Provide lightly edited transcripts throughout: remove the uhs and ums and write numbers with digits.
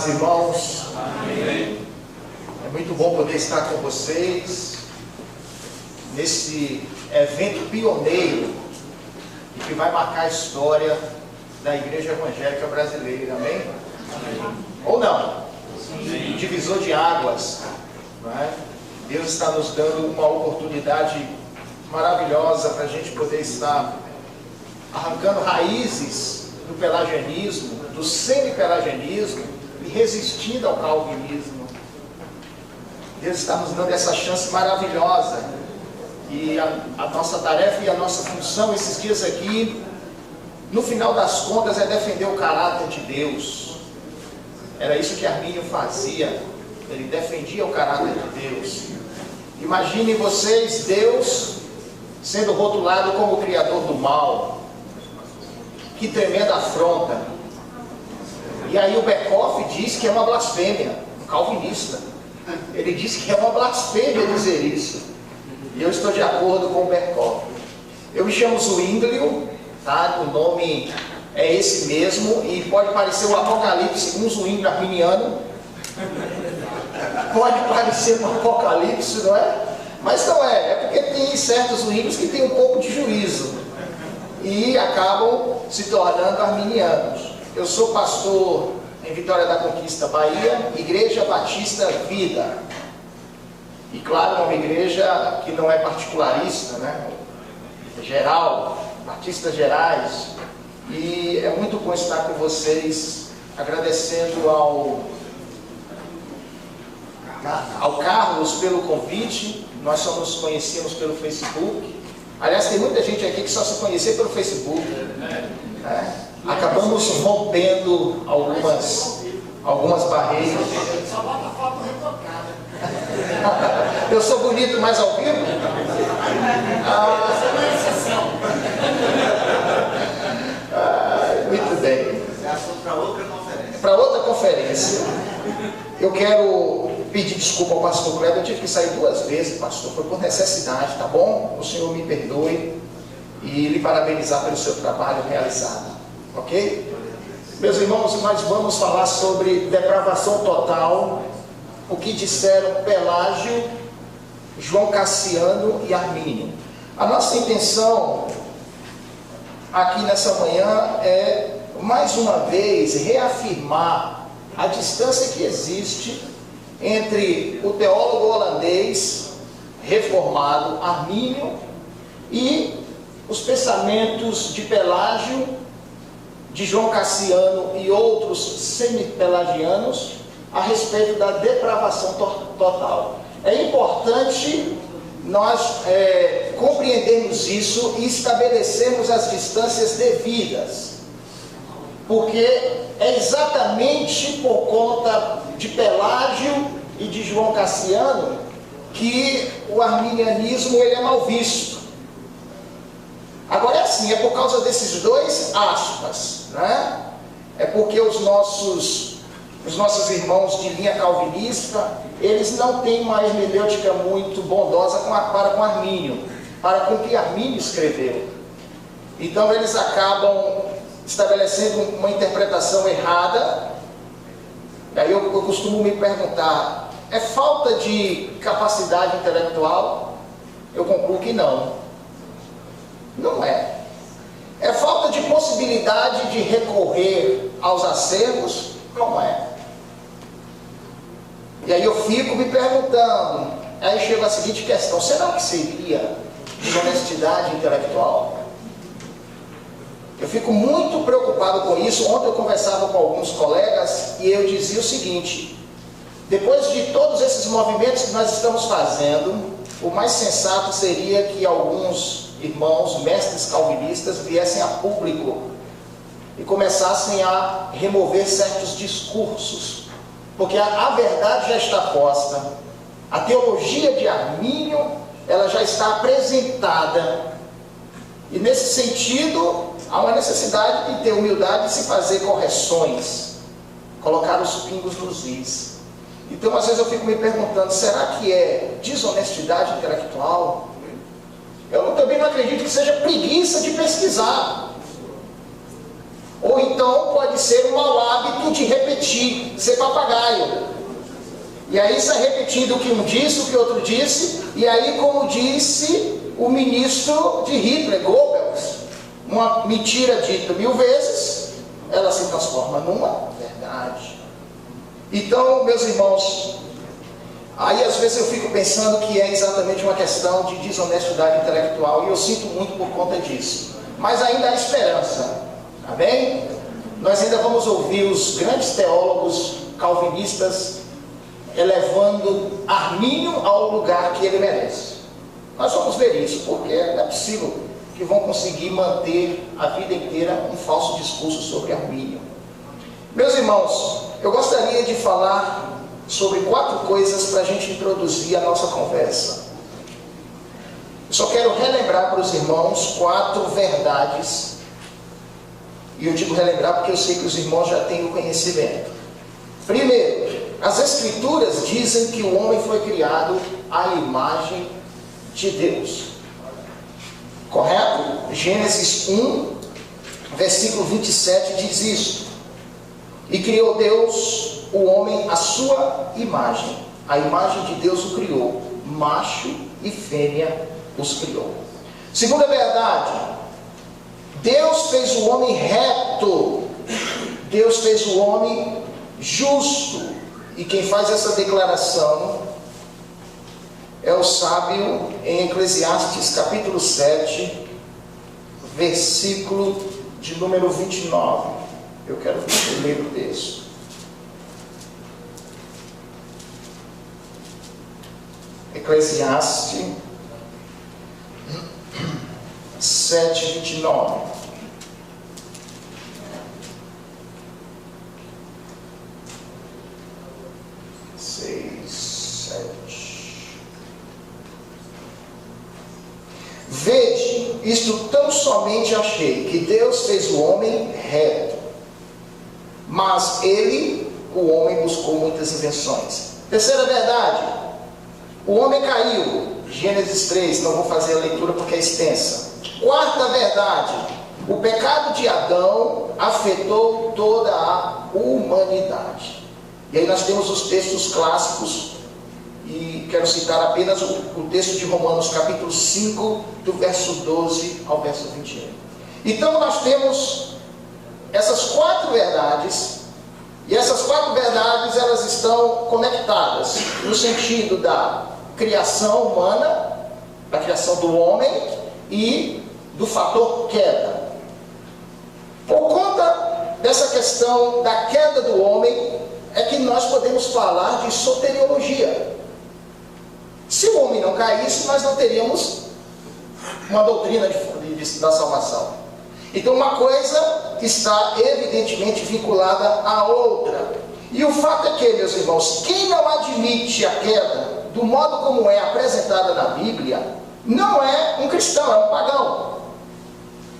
Irmãos, Amém. É muito bom poder estar com vocês nesse evento pioneiro e que vai marcar a história da Igreja Evangélica Brasileira, amém? Amém. Ou não? Sim. Divisor de águas, não é? Deus está nos dando uma oportunidade maravilhosa para a gente poder estar arrancando raízes do pelagianismo, do semi-pelagianismo, e resistindo ao calvinismo. Deus está nos dando essa chance maravilhosa. E a nossa tarefa e a nossa função esses dias aqui, no final das contas, é defender o caráter de Deus. Era isso que Armínio fazia. Ele defendia o caráter de Deus. Imaginem vocês, Deus sendo rotulado como o criador do mal. Que tremenda afronta. E aí o Berkhoff diz que é uma blasfêmia, um calvinista. Ele diz que é uma blasfêmia dizer isso. E eu estou de acordo com o Berkhoff. Eu me chamo Zwinglio, tá? O nome é esse mesmo, e pode parecer um Apocalipse, um Zwinglio arminiano. Pode parecer um Apocalipse, não é? Mas não é, é porque tem certos Zwinglios que têm um pouco de juízo e acabam se tornando arminianos. Eu sou pastor em Vitória da Conquista, Bahia, Igreja Batista Vida. E claro, uma igreja que não é particularista, né? É geral, batistas gerais. E é muito bom estar com vocês, agradecendo ao Carlos pelo convite. Nós só nos conhecemos pelo Facebook. Aliás, tem muita gente aqui que só se conhecia pelo Facebook, né? Acabamos rompendo algumas barreiras. Só bota foto retocada. Eu sou bonito mais ao vivo? Essa é uma exceção. Muito bem. Esse é assunto para outra conferência. Para outra conferência. Eu quero pedir desculpa ao pastor Kleber. Eu tive que sair 2 vezes, pastor. Foi por necessidade, tá bom? O senhor me perdoe. E lhe parabenizar pelo seu trabalho realizado. Ok? Meus irmãos, nós vamos falar sobre depravação total, o que disseram Pelágio, João Cassiano e Armínio. A nossa intenção aqui nessa manhã é, mais uma vez, reafirmar a distância que existe entre o teólogo holandês reformado Armínio e os pensamentos de Pelágio, de João Cassiano e outros semi-pelagianos a respeito da depravação total. É importante nós compreendermos isso e estabelecermos as distâncias devidas, porque é exatamente por conta de Pelágio e de João Cassiano que o arminianismo ele é mal visto. Agora é assim, é por causa desses dois aspas, né? É porque os nossos irmãos de linha calvinista, eles não têm uma hermenêutica muito bondosa para com Armínio, para com o que Armínio escreveu. Então eles acabam estabelecendo uma interpretação errada. Aí eu costumo me perguntar, é falta de capacidade intelectual? Eu concluo que não. Não é. É falta de possibilidade de recorrer aos acervos? Não é. E aí eu fico me perguntando, aí chega a seguinte questão, será que seria desonestidade intelectual? Eu fico muito preocupado com isso. Ontem eu conversava com alguns colegas e eu dizia o seguinte, depois de todos esses movimentos que nós estamos fazendo, o mais sensato seria que alguns irmãos, mestres calvinistas, viessem a público e começassem a remover certos discursos, porque a verdade já está posta, a teologia de Armínio, ela já está apresentada, e nesse sentido, há uma necessidade de ter humildade de se fazer correções, colocar os pingos nos is. Então, às vezes eu fico me perguntando, será que é desonestidade intelectual? Eu também não acredito que seja preguiça de pesquisar. Ou então pode ser um mau hábito de repetir, ser papagaio. E aí sai repetindo o que um disse, o que outro disse, e aí, como disse o ministro de Hitler, Goebbels, uma mentira dita 1000 vezes, ela se transforma numa verdade. Então, meus irmãos, aí às vezes eu fico pensando que é exatamente uma questão de desonestidade intelectual, e eu sinto muito por conta disso. Mas ainda há esperança, amém? Nós ainda vamos ouvir os grandes teólogos calvinistas elevando Armínio ao lugar que ele merece. Nós vamos ver isso, porque não é possível que vão conseguir manter a vida inteira um falso discurso sobre Armínio. Meus irmãos, eu gostaria de falar sobre 4 coisas para a gente introduzir a nossa conversa. Eu só quero relembrar para os irmãos 4 verdades, e eu digo relembrar porque eu sei que os irmãos já têm o conhecimento. Primeiro, as Escrituras dizem que o homem foi criado à imagem de Deus. Correto? Gênesis 1, versículo 27 diz isso. E criou Deus o homem à sua imagem. A imagem de Deus o criou. Macho e fêmea os criou. Segunda verdade, Deus fez o homem reto. Deus fez o homem justo. E quem faz essa declaração é o sábio em Eclesiastes capítulo 7, versículo de número 29. Eu quero ler o texto. Eclesiastes 7, 29. Vede, isto tão somente achei, que Deus fez o homem reto, mas ele, o homem, buscou muitas invenções. Terceira verdade, o homem caiu. Gênesis 3, não vou fazer a leitura porque é extensa. Quarta verdade, o pecado de Adão afetou toda a humanidade. E aí nós temos os textos clássicos, e quero citar apenas o texto de Romanos capítulo 5, do verso 12 ao verso 21. Então nós temos essas 4 verdades, e essas 4 verdades elas estão conectadas no sentido da criação humana, da criação do homem e do fator queda. Por conta dessa questão da queda do homem é que nós podemos falar de soteriologia. Se o homem não caísse, nós não teríamos uma doutrina da salvação. Então uma coisa está evidentemente vinculada à outra. E o fato é que, meus irmãos, quem não admite a queda do modo como é apresentada na Bíblia, não é um cristão, é um pagão.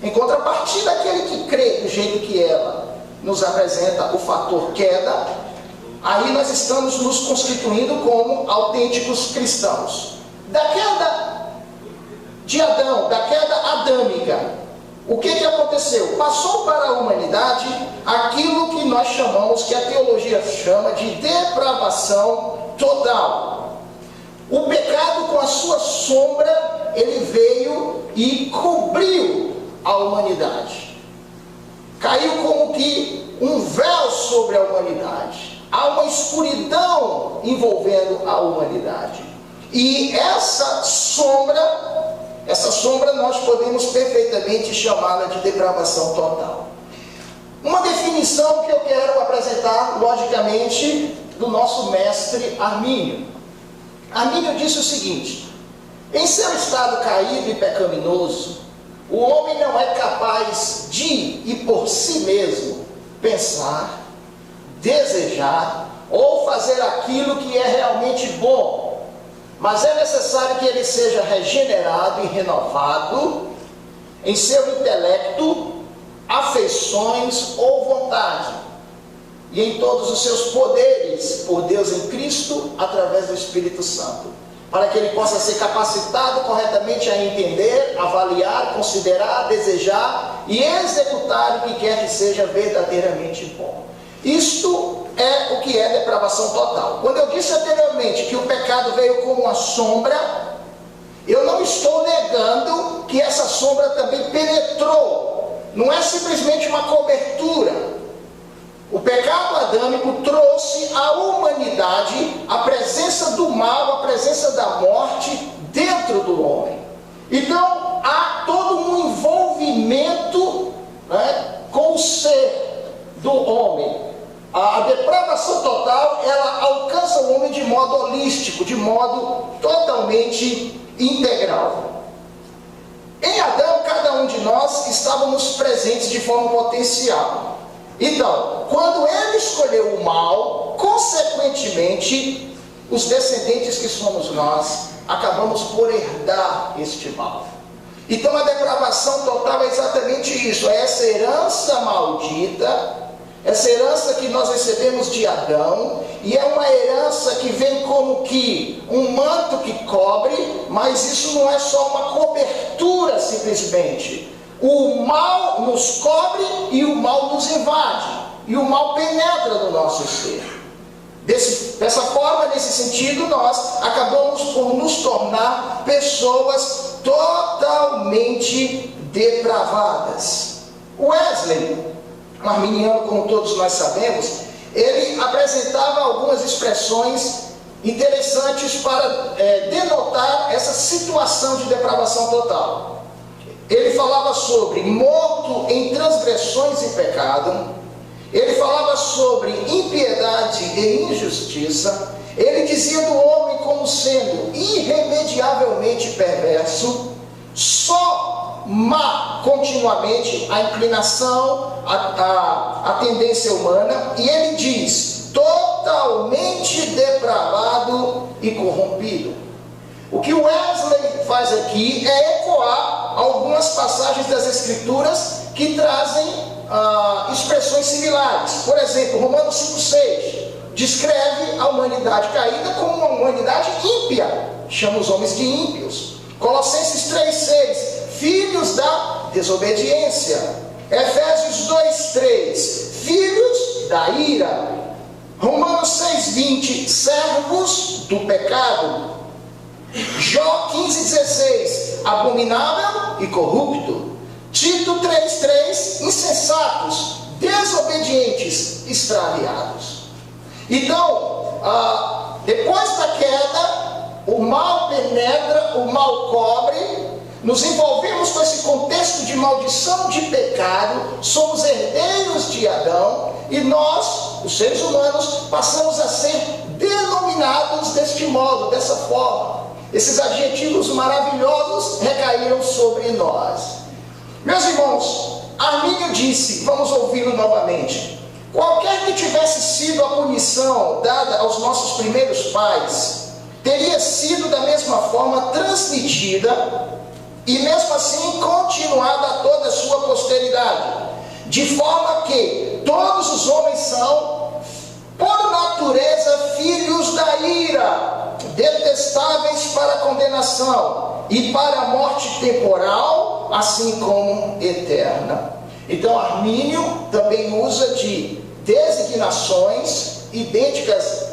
Em contrapartida, aquele que crê do jeito que ela nos apresenta o fator queda, aí nós estamos nos constituindo como autênticos cristãos. Da queda de Adão, da queda adâmica, o que aconteceu? Passou para a humanidade aquilo que nós chamamos, que a teologia chama de depravação total. O pecado, com a sua sombra, ele veio e cobriu a humanidade. Caiu como que um véu sobre a humanidade. Há uma escuridão envolvendo a humanidade. E essa sombra nós podemos perfeitamente chamá-la de depravação total. Uma definição que eu quero apresentar, logicamente, do nosso mestre Armínio. Armínio disse o seguinte: em seu estado caído e pecaminoso, o homem não é capaz de, e por si mesmo, pensar, desejar ou fazer aquilo que é realmente bom, mas é necessário que ele seja regenerado e renovado em seu intelecto, afeições ou vontade, e em todos os seus poderes, por Deus em Cristo, através do Espírito Santo, para que ele possa ser capacitado corretamente a entender, avaliar, considerar, desejar e executar o que quer que seja verdadeiramente bom. Isto é o que é depravação total. Quando eu disse anteriormente que o pecado veio como uma sombra, eu não estou negando que essa sombra também penetrou. Não é simplesmente uma cobertura. O pecado adâmico trouxe à humanidade a presença do mal, a presença da morte dentro do homem. Então há todo um envolvimento, né, com o ser do homem. A depravação total, ela alcança o homem de modo holístico, de modo totalmente integral. Em Adão, cada um de nós estávamos presentes de forma potencial. Então, quando ele escolheu o mal, consequentemente, os descendentes que somos nós, acabamos por herdar este mal. Então a depravação total é exatamente isso, é essa herança maldita, essa herança que nós recebemos de Adão, e é uma herança que vem como que um manto que cobre, mas isso não é só uma cobertura simplesmente. O mal nos cobre e o mal nos invade, e o mal penetra no nosso ser. Dessa forma, nesse sentido, nós acabamos por nos tornar pessoas totalmente depravadas. Wesley, um arminiano, como todos nós sabemos, ele apresentava algumas expressões interessantes para denotar essa situação de depravação total. Ele falava sobre morto em transgressões e pecado, ele falava sobre impiedade e injustiça, ele dizia do homem como sendo irremediavelmente perverso, só má continuamente a inclinação, a tendência humana, e ele diz, totalmente depravado e corrompido. O que Wesley faz aqui é ecoar algumas passagens das Escrituras que trazem expressões similares. Por exemplo, Romanos 5,6 descreve a humanidade caída como uma humanidade ímpia, chama os homens de ímpios. Colossenses 3,6 filhos da desobediência. Efésios 2,3 filhos da ira. Romanos 6,20 servos do pecado. Jó 15,16 abominável e corrupto. Tito 3,3 insensatos, desobedientes, extraviados. Então, depois da queda, o mal penetra, o mal cobre, nos envolvemos com esse contexto de maldição, de pecado, somos herdeiros de Adão, e nós, os seres humanos, passamos a ser denominados deste modo, dessa forma. Esses adjetivos maravilhosos recaíram sobre nós. Meus irmãos, Armínio disse, vamos ouvi-lo novamente, qualquer que tivesse sido a punição dada aos nossos primeiros pais, teria sido da mesma forma transmitida e mesmo assim continuada a toda a sua posteridade, de forma que todos os homens são, por natureza, filhos da ira, detestáveis para a condenação e para a morte temporal, assim como eterna. Então Armínio também usa de designações idênticas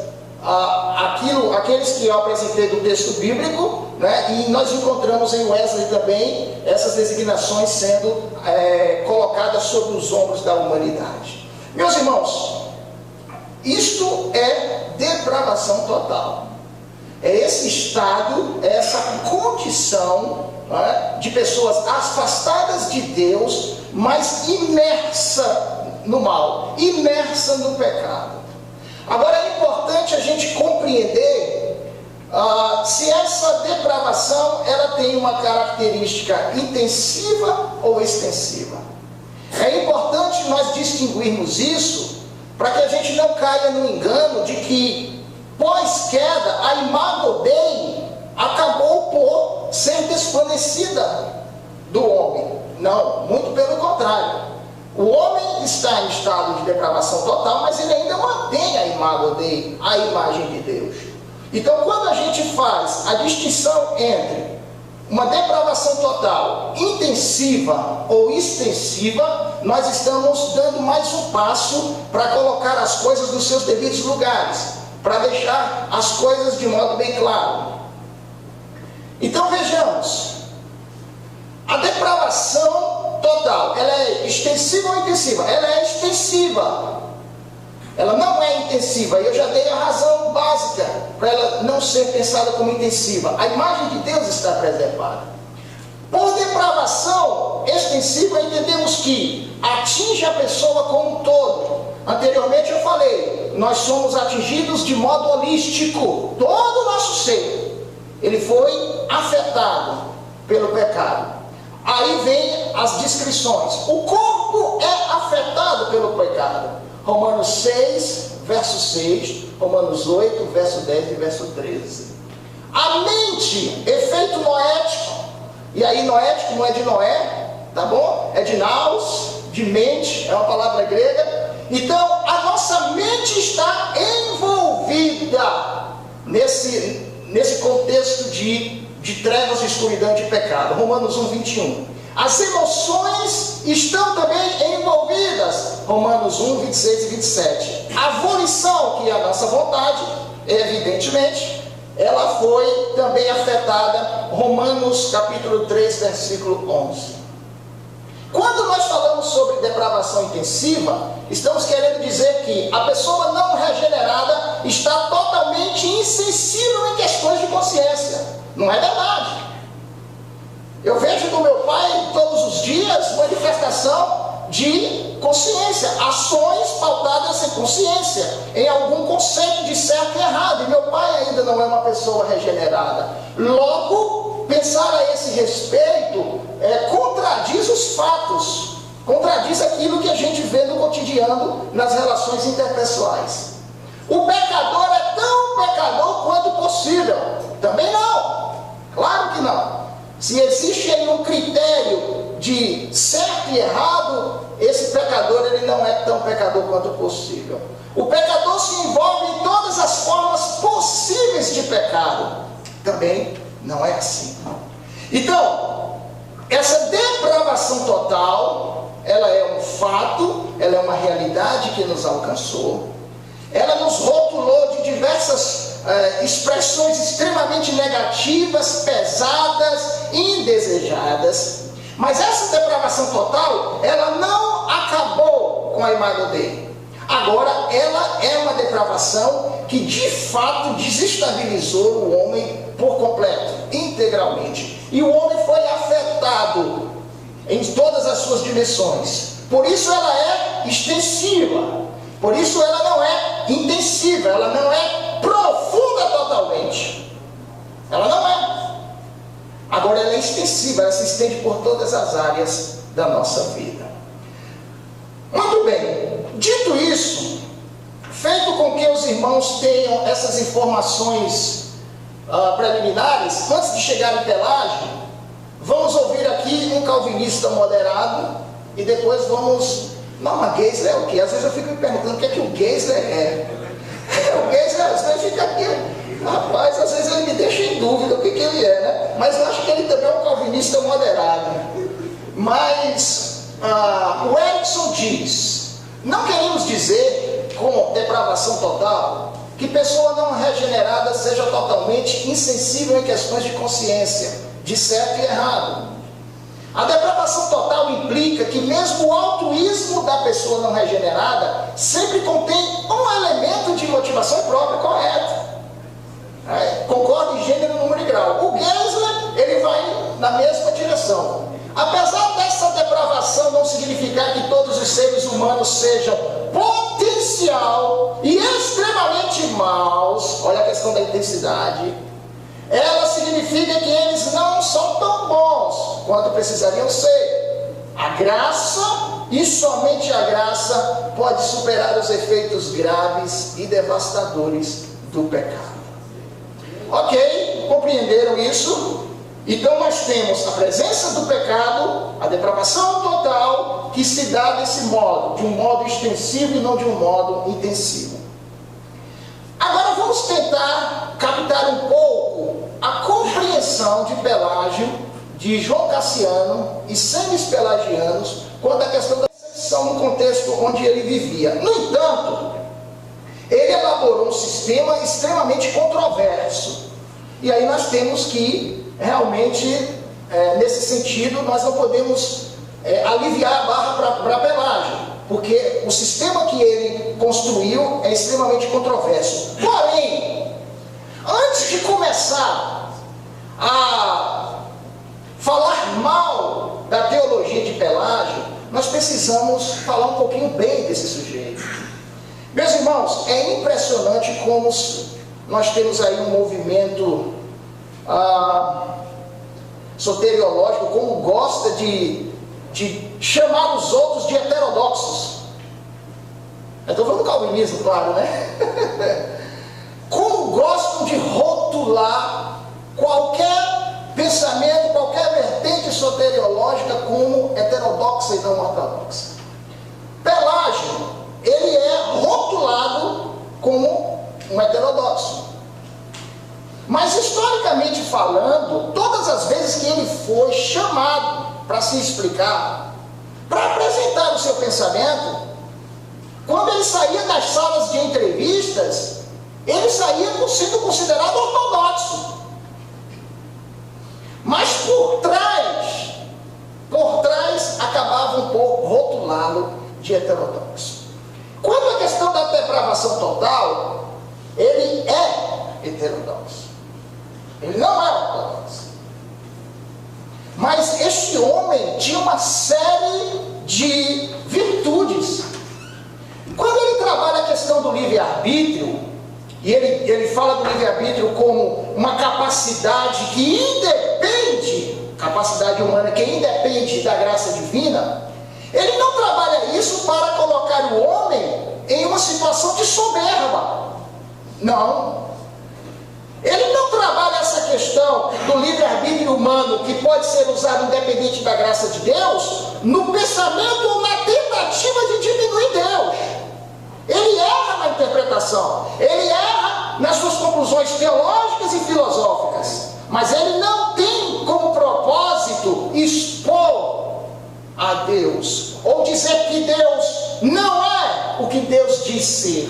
àqueles que eu apresentei do texto bíblico, né? E nós encontramos em Wesley também essas designações sendo colocadas sobre os ombros da humanidade. Meus irmãos, isto é depravação total. É esse estado, é essa condição, né, de pessoas afastadas de Deus, mas imersa no mal, imersa no pecado. Agora é importante a gente compreender se essa depravação ela tem uma característica intensiva ou extensiva. É importante nós distinguirmos isso para que a gente não caia no engano de que pós-queda a imago Dei acabou por ser desvanecida do homem. Não, muito pelo contrário. O homem está em estado de depravação total, mas ele ainda mantém a imago Dei, a imagem de Deus. Então, quando a gente faz a distinção entre uma depravação total, intensiva ou extensiva, nós estamos dando mais um passo para colocar as coisas nos seus devidos lugares, para deixar as coisas de modo bem claro. Então vejamos, a depravação total, ela é extensiva ou intensiva? Ela é extensiva. Ela não é intensiva, e eu já dei a razão básica para ela não ser pensada como intensiva. A imagem de Deus está preservada. Por depravação extensiva, entendemos que atinge a pessoa como um todo. Anteriormente eu falei, nós somos atingidos de modo holístico. Todo o nosso ser, ele foi afetado pelo pecado. Aí vem as descrições. O corpo é afetado pelo pecado. Romanos 6, verso 6, Romanos 8, verso 10 e verso 13. A mente, efeito noético, e aí noético não é de Noé, tá bom? É de naus, de mente, é uma palavra grega. Então, a nossa mente está envolvida nesse contexto de trevas, de escuridão e de pecado. Romanos 1, 21. As emoções estão também envolvidas. Romanos 1, 26 e 27. A volição, que é a nossa vontade, evidentemente, ela foi também afetada. Romanos capítulo 3, versículo 11. Quando nós falamos sobre depravação intensiva, estamos querendo dizer que a pessoa não regenerada está totalmente insensível em questões de consciência. Não é verdade. Eu vejo do meu pai todos os dias manifestação de consciência, ações pautadas em consciência, em algum conceito de certo e errado. E meu pai ainda não é uma pessoa regenerada. Logo, pensar a esse respeito contradiz os fatos, contradiz aquilo que a gente vê no cotidiano nas relações interpessoais. O pecador é tão pecador quanto possível? Também não, claro que não. Se existe aí um critério de certo e errado, esse pecador ele não é tão pecador quanto possível. O pecador se envolve em todas as formas possíveis de pecado. Também não é assim. Então, essa depravação total, ela é um fato, ela é uma realidade que nos alcançou. Ela nos rotulou de diversas expressões extremamente negativas, pesadas, indesejadas. Mas essa depravação total, ela não acabou com a imagem dele. Agora, ela é uma depravação que de fato desestabilizou o homem por completo, integralmente. E o homem foi afetado em todas as suas dimensões. Por isso ela é extensiva. Por isso ela não é intensiva, ela não é profunda totalmente. Ela não é. Agora ela é extensiva, ela se estende por todas as áreas da nossa vida. Muito bem, dito isso, feito com que os irmãos tenham essas informações preliminares, antes de chegar em Pelágio, vamos ouvir aqui um calvinista moderado e depois vamos... Não, mas Geisler é o quê? Às vezes eu fico me perguntando o que é que o Geisler é. O Geisler às vezes fica aqui, rapaz, às vezes ele me deixa em dúvida o que ele é, né? Mas eu acho que ele também é um calvinista moderado. Mas o Erickson diz, não queremos dizer com depravação total que pessoa não regenerada seja totalmente insensível em questões de consciência, de certo e errado. A depravação total implica que mesmo o altruísmo da pessoa não regenerada sempre contém um elemento de motivação própria, correto. Concordo em gênero, número e grau. O Geisler, ele vai na mesma direção. Apesar dessa depravação não significar que todos os seres humanos sejam potencial e extremamente maus, olha a questão da intensidade, ela significa que eles não são tão bons quanto precisariam ser. A graça, e somente a graça, pode superar os efeitos graves e devastadores do pecado. Ok? Compreenderam isso? Então nós temos a presença do pecado, a depravação total, que se dá desse modo, de um modo extensivo e não de um modo intensivo. Agora vamos tentar captar um pouco a compreensão de Pelágio, de João Cassiano e semis-pelagianos quanto à questão da decepção no contexto onde ele vivia. No entanto, ele elaborou um sistema extremamente controverso. E aí nós temos que, realmente, nesse sentido, nós não podemos aliviar a barra para Pelágio, porque o sistema que ele construiu é extremamente controverso. Porém, antes de começar a falar mal da teologia de Pelágio, nós precisamos falar um pouquinho bem desse sujeito. Meus irmãos, é impressionante como nós temos aí um movimento soteriológico, como gosta de chamar os outros de heterodoxos. Eu estou falando do calvinismo, claro, né? Como gostam de rotular qualquer pensamento, qualquer vertente soteriológica como heterodoxa e não ortodoxa. Pelágio, ele é rotulado como um heterodoxo. Mas, historicamente falando, todas as vezes que ele foi chamado para se explicar, para apresentar o seu pensamento, quando ele saía das salas de entrevistas, ele saía sendo considerado ortodoxo. Mas por trás acabavam por rotulá-lo de heterodoxo. Quanto à questão da depravação total, ele é heterodoxo. Ele não é ortodoxo. Mas este homem tinha uma série de virtudes. Quando ele trabalha a questão do livre-arbítrio, e ele fala do livre-arbítrio como uma capacidade que independe, capacidade humana que independe da graça divina, ele não trabalha isso para colocar o homem em uma situação de soberba. Não. Ele não trabalha essa questão do livre-arbítrio humano, que pode ser usado independente da graça de Deus, no pensamento ou na tentativa de diminuir Deus. Ele erra na interpretação, ele erra nas suas conclusões teológicas e filosóficas, mas ele não tem como propósito expor a Deus, ou dizer que Deus não é o que Deus diz ser.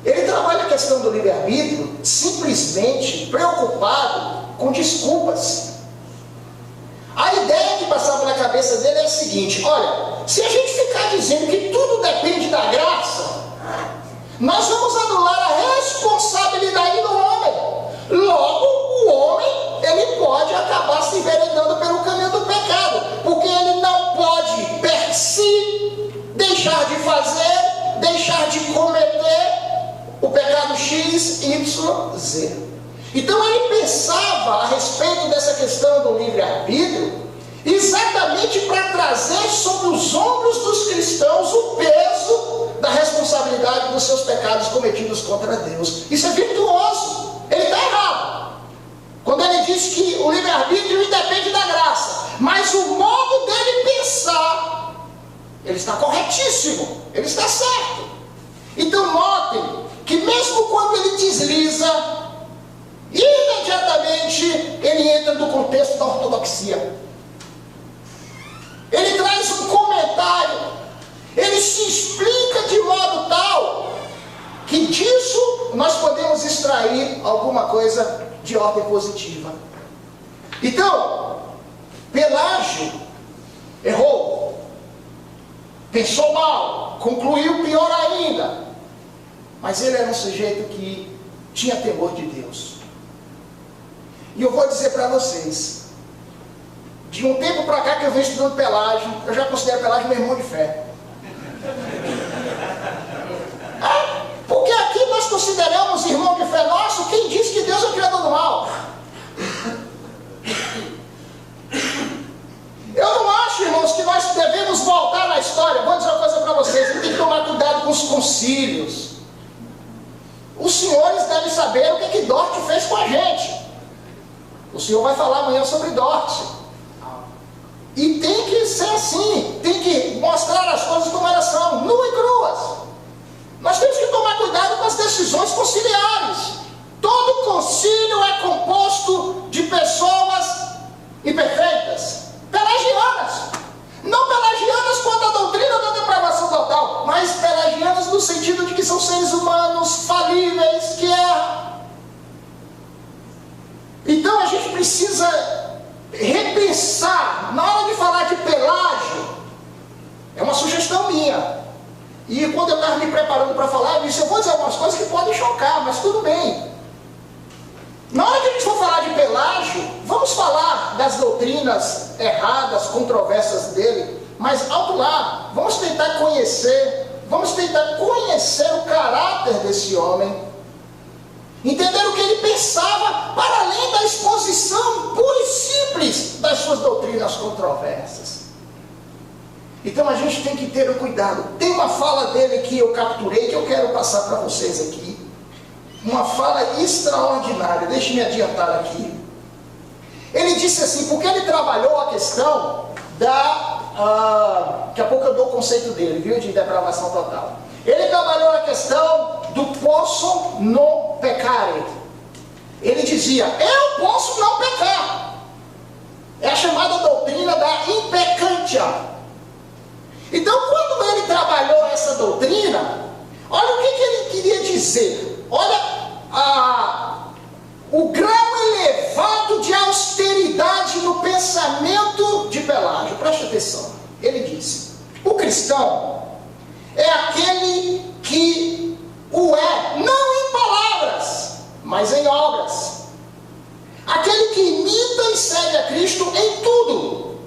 Ele trabalha a questão do livre-arbítrio simplesmente preocupado com desculpas. A ideia que passava na cabeça dele é a seguinte: olha, se a gente ficar dizendo que tudo depende da graça, nós vamos anular a responsabilidade do homem. Logo, o homem, ele pode acabar se enveredando pelo caminho do pecado, porque ele não pode, per si, deixar de fazer, deixar de cometer o pecado X, Y, Z. Então ele pensava a respeito dessa questão do livre-arbítrio exatamente para trazer sobre os ombros dos cristãos o peso da responsabilidade dos seus pecados cometidos contra Deus. Isso é virtuoso. Ele está errado quando ele diz que o livre-arbítrio independe da graça, mas o modo dele pensar, ele está corretíssimo, ele está certo. Então notem que mesmo quando ele desliza, imediatamente ele entra no contexto da ortodoxia. Ele traz um comentário, ele se explica de modo tal que disso nós podemos extrair alguma coisa de ordem positiva. Então, Pelágio errou, pensou mal, concluiu pior ainda, mas ele era um sujeito que tinha temor de Deus. E eu vou dizer para vocês, de um tempo para cá que eu venho estudando Pelágio, eu já considero Pelágio meu irmão de fé. Porque aqui nós consideramos irmão de fé nosso quem diz que Deus é o criador do mal. Eu não acho, irmãos, que nós devemos voltar na história. Vou dizer uma coisa para vocês, tem que tomar cuidado com os concílios. Os senhores devem saber o que Dort fez com a gente. O senhor vai falar amanhã sobre Dort. E tem que ser assim, tem que mostrar as coisas como elas são, nuas e cruas. Nós temos que tomar cuidado com as decisões conciliares. Todo concílio é composto imperfeitas, pelagianas. Não pelagianas quanto à doutrina da depravação total, mas pelagianas no sentido de que são seres humanos falíveis, que erram. Então a gente precisa repensar, na hora de falar de Pelágio, é uma sugestão minha. E quando eu estava me preparando para falar, eu disse, eu vou dizer algumas coisas que podem chocar, mas tudo bem. Na hora que a gente for falar de Pelágio, vamos falar das doutrinas erradas, controversas dele, mas alto lá, vamos tentar conhecer o caráter desse homem, entender o que ele pensava, para além da exposição pura e simples das suas doutrinas controversas. Então a gente tem que ter um cuidado. Tem uma fala dele que eu capturei, que eu quero passar para vocês aqui. Uma fala extraordinária, deixe-me adiantar aqui. Ele disse assim, porque ele trabalhou a questão daqui a pouco eu dou o conceito dele, viu, de depravação total. Ele trabalhou a questão do posso não peccare. Ele dizia, eu posso não pecar. É a chamada doutrina da impecância. Então, quando ele trabalhou essa doutrina, olha o que ele queria dizer. Olha o grau elevado de austeridade no pensamento de Pelágio. Preste atenção. Ele disse, o cristão é aquele que o é, não em palavras, mas em obras. Aquele que imita e segue a Cristo em tudo.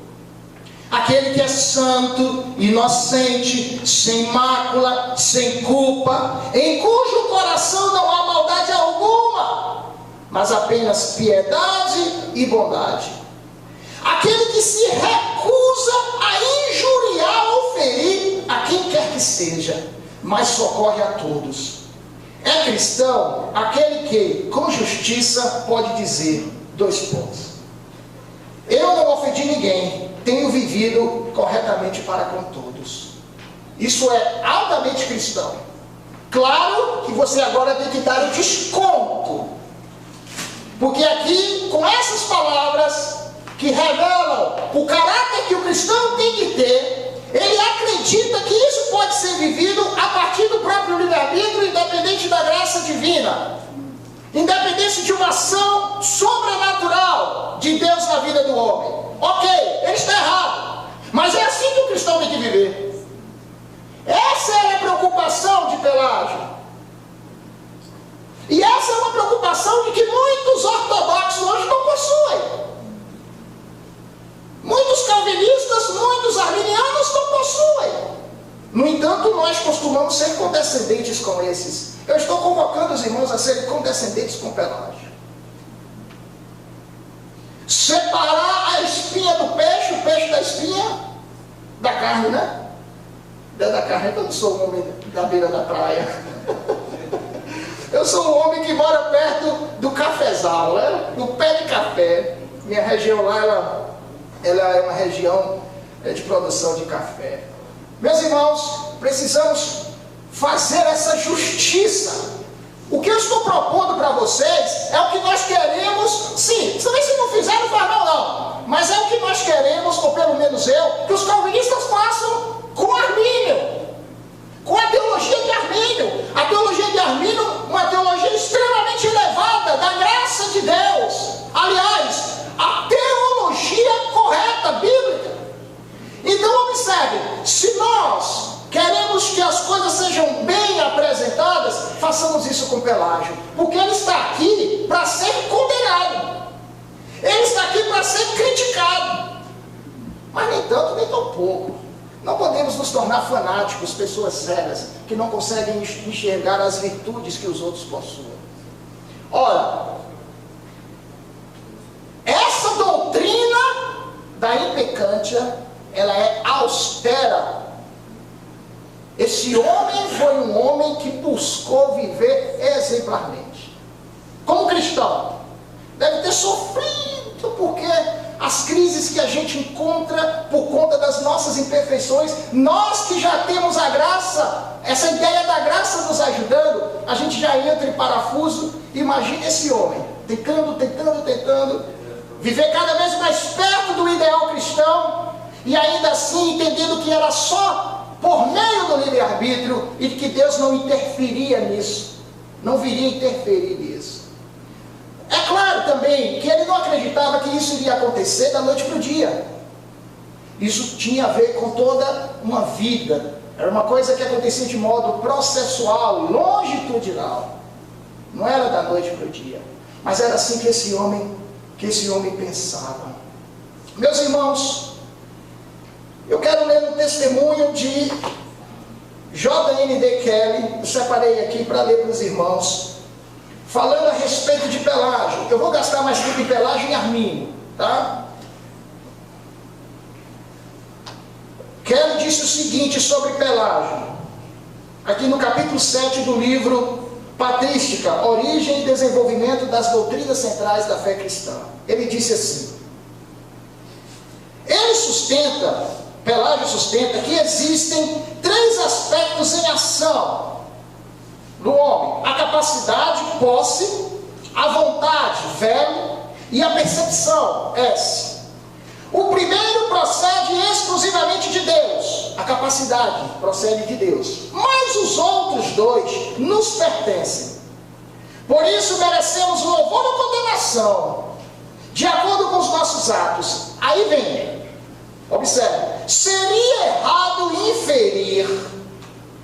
Aquele que é santo, inocente, sem mácula, sem culpa, em cujo coração não há maldade alguma, mas apenas piedade e bondade. Aquele que se recusa a injuriar ou ferir a quem quer que seja, mas socorre a todos. É cristão aquele que, com justiça, pode dizer, dois pontos. Eu não ofendi ninguém, tenho vivido corretamente para com todos. Isso é altamente cristão. Claro que você agora tem que dar o desconto, porque aqui, com essas palavras que revelam o caráter que o cristão tem que ter, ele acredita que isso pode ser vivido a partir do próprio livre-arbítrio, independente da graça divina, independente de uma ação sobrenatural de Deus na vida do homem. Ok, ele está errado, mas é assim que o cristão tem que viver. Essa é a preocupação de Pelágio. E essa é uma preocupação de que muitos ortodoxos hoje não possuem. Muitos calvinistas, muitos arminianos não possuem. No entanto, nós costumamos ser condescendentes com esses. Eu estou convocando os irmãos a serem condescendentes com Pelágio. Separar a espinha do peixe, o peixe da espinha da carne, né? Da carne, eu não sou um homem da beira da praia. Eu sou um homem que mora perto do cafezal, né? Do pé de café. Minha região lá, ela é uma região de produção de café. Meus irmãos, precisamos fazer essa justiça. O que eu estou propondo para vocês é o que nós queremos. Sim, também se não fizer, não faz mal não. Mas é o que nós queremos, ou pelo menos eu, que os calvinistas façam com Armínio, com a teologia de Armínio. A teologia de Armínio, uma teologia extremamente elevada da graça de Deus. Aliás, a teologia correta, bíblica. Então observe, se nós queremos que as coisas sejam bem apresentadas, façamos isso com Pelágio, porque ele está aqui para ser condenado, ele está aqui para ser criticado, mas nem tanto, nem tão pouco. Não podemos nos tornar fanáticos, pessoas cegas, que não conseguem enxergar as virtudes que os outros possuem. Ora, essa doutrina da impecância, ela é austera. Esse homem foi um homem que buscou viver exemplarmente. Como cristão, deve ter sofrido, porque as crises que a gente encontra por conta das nossas imperfeições, nós que já temos a graça, essa ideia da graça nos ajudando, a gente já entra em parafuso. Imagine esse homem, tentando, viver cada vez mais perto do ideal cristão, e ainda assim entendendo que era só por meio do livre-arbítrio e que Deus não interferia nisso, não viria interferir nisso. É claro também que ele não acreditava que isso iria acontecer da noite para o dia. Isso tinha a ver com toda uma vida, era uma coisa que acontecia de modo processual, longitudinal. Não era da noite para o dia, mas era assim que esse homem pensava. Meus irmãos, eu quero ler um testemunho de J.N.D. Kelly, eu separei aqui para ler para os irmãos, falando a respeito de Pelágio. Eu vou gastar mais tempo em Pelágio e Armínio, tá? Kelly disse o seguinte sobre Pelágio, aqui no capítulo 7 do livro Patrística, Origem e Desenvolvimento das Doutrinas Centrais da Fé Cristã. Ele disse assim: Pelágio sustenta que existem 3 aspectos em ação no homem: a capacidade, posse, a vontade, verbo, e a percepção, S. O primeiro procede exclusivamente de Deus, a capacidade procede de Deus, mas os outros 2 nos pertencem. Por isso merecemos louvor ou condenação, de acordo com os nossos atos. Aí vem, observe, seria errado inferir,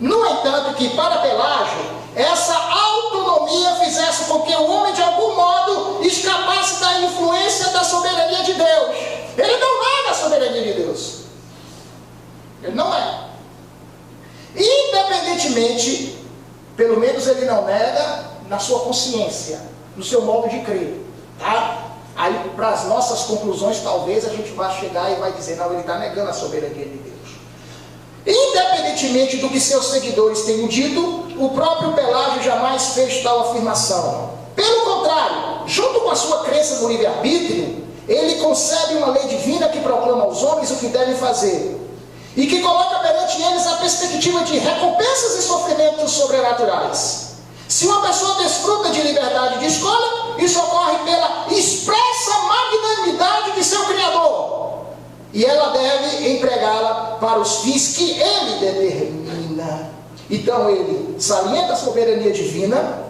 no entanto, que para Pelágio, essa autonomia fizesse com que o homem de algum modo escapasse da influência da soberania de Deus. Ele não nega a soberania de Deus. Ele não é. Independentemente, pelo menos ele não nega na sua consciência, no seu modo de crer. Tá? Aí, para as nossas conclusões, talvez a gente vá chegar e vai dizer, não, ele está negando a soberania de Deus. Independentemente do que seus seguidores tenham dito, o próprio Pelágio jamais fez tal afirmação. Pelo contrário, junto com a sua crença no livre-arbítrio, ele concebe uma lei divina que proclama aos homens o que devem fazer e que coloca perante eles a perspectiva de recompensas e sofrimentos sobrenaturais. Se uma pessoa desfruta de liberdade de escolha, isso ocorre pela expressa magnanimidade de seu Criador, e ela deve empregá-la para os fins que ele determina. Então ele salienta a soberania divina,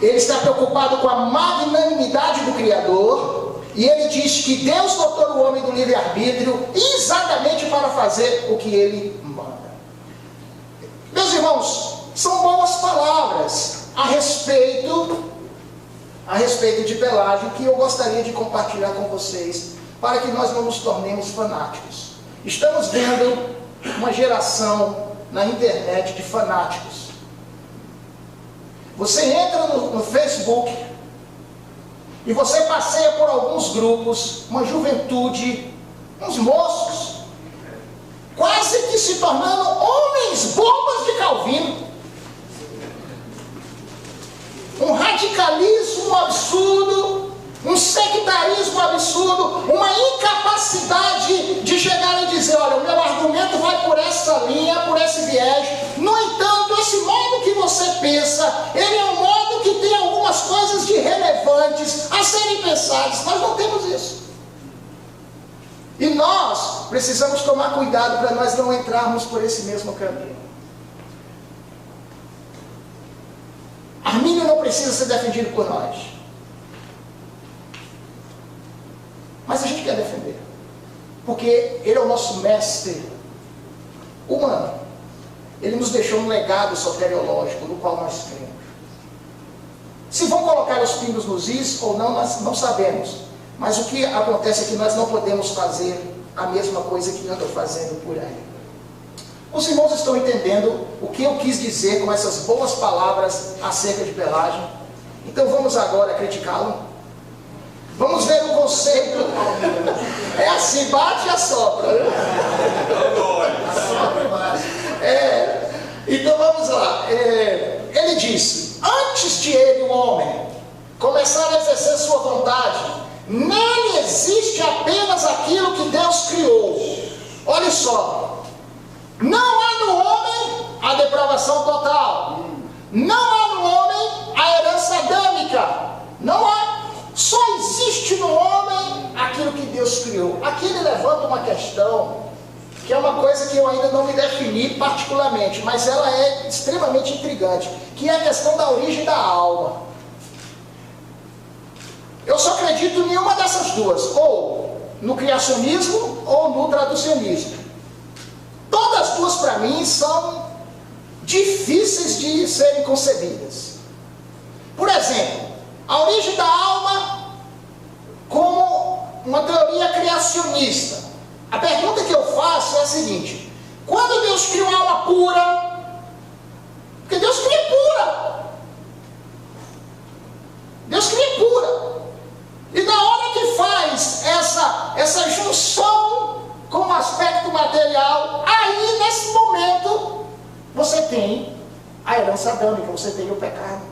ele está preocupado com a magnanimidade do Criador, e ele diz que Deus dotou o homem do livre-arbítrio exatamente para fazer o que ele manda. Meus irmãos, são boas palavras a respeito de Pelágio que eu gostaria de compartilhar com vocês, para que nós não nos tornemos fanáticos. Estamos vendo uma geração na internet de fanáticos. Você entra no Facebook e você passeia por alguns grupos, uma juventude, uns moços, quase que se tornando homens bombas de Calvino. Um radicalismo absurdo, um sectarismo absurdo, uma incapacidade de chegar e dizer, olha, o meu argumento vai por essa linha, por esse viés. No entanto, esse modo que você pensa, ele é um modo que tem algumas coisas de relevantes a serem pensadas. Nós não temos isso. E nós precisamos tomar cuidado para nós não entrarmos por esse mesmo caminho. Armínio não precisa ser defendido por nós, mas a gente quer defender, porque ele é o nosso mestre humano. Ele nos deixou um legado soteriológico no qual nós cremos. Se vão colocar os pingos nos is ou não, nós não sabemos, mas o que acontece é que nós não podemos fazer a mesma coisa que andam fazendo por aí. Os irmãos estão entendendo o que eu quis dizer com essas boas palavras acerca de Pelágio? Então vamos agora criticá-lo. Vamos ver o conceito. É assim, bate e assopra. Então vamos lá. Ele disse, antes de ele, o homem, começar a exercer sua vontade, nele existe apenas aquilo que Deus criou. Olha só. Não há no homem a depravação total. Não há no homem a herança adâmica. Não há. Só existe no homem aquilo civil. Aqui ele levanta uma questão que é uma coisa que eu ainda não me defini particularmente, mas ela é extremamente intrigante, que é a questão da origem da alma. Eu só acredito em uma dessas duas, ou no criacionismo ou no traducionismo. Todas as duas, para mim, são difíceis de serem concebidas. Por exemplo, a origem da alma como uma teoria criacionista. A pergunta que eu faço é a seguinte: quando Deus cria uma alma pura, porque Deus cria pura, Deus cria pura, e na hora que faz essa junção com o aspecto material, aí nesse momento você tem a herança adâmica, você tem o pecado.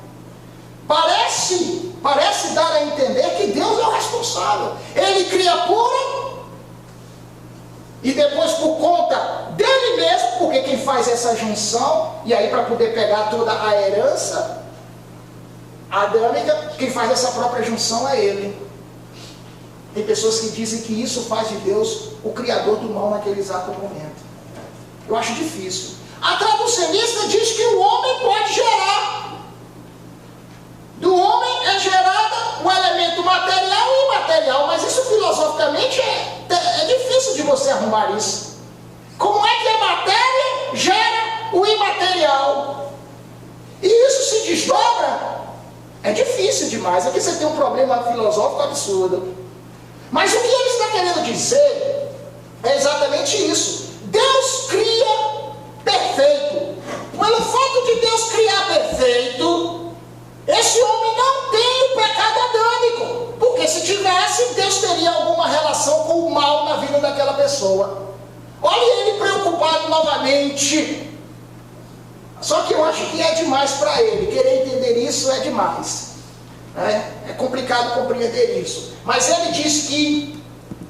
Parece dar a entender que Deus é o responsável. Ele cria pura, e depois por conta dele mesmo, porque quem faz essa junção, e aí para poder pegar toda a herança adâmica, quem faz essa própria junção é ele. Tem pessoas que dizem que isso faz de Deus o criador do mal naquele exato momento. Eu acho difícil. A traducionista diz que o homem pode gerar. Do homem é gerada o elemento material e imaterial, mas isso filosoficamente é difícil de você arrumar isso. Como é que a matéria gera o imaterial? E isso se desdobra? É difícil demais. Aqui você tem um problema filosófico absurdo. Mas o que ele está querendo dizer é exatamente isso. Deus cria perfeito. Pelo fato de Deus criar perfeito, esse homem não tem o pecado adâmico, porque se tivesse, Deus teria alguma relação com o mal na vida daquela pessoa. Olha ele preocupado novamente. Só que eu acho que é demais para ele. Querer entender isso é demais. É complicado compreender isso. Mas ele diz que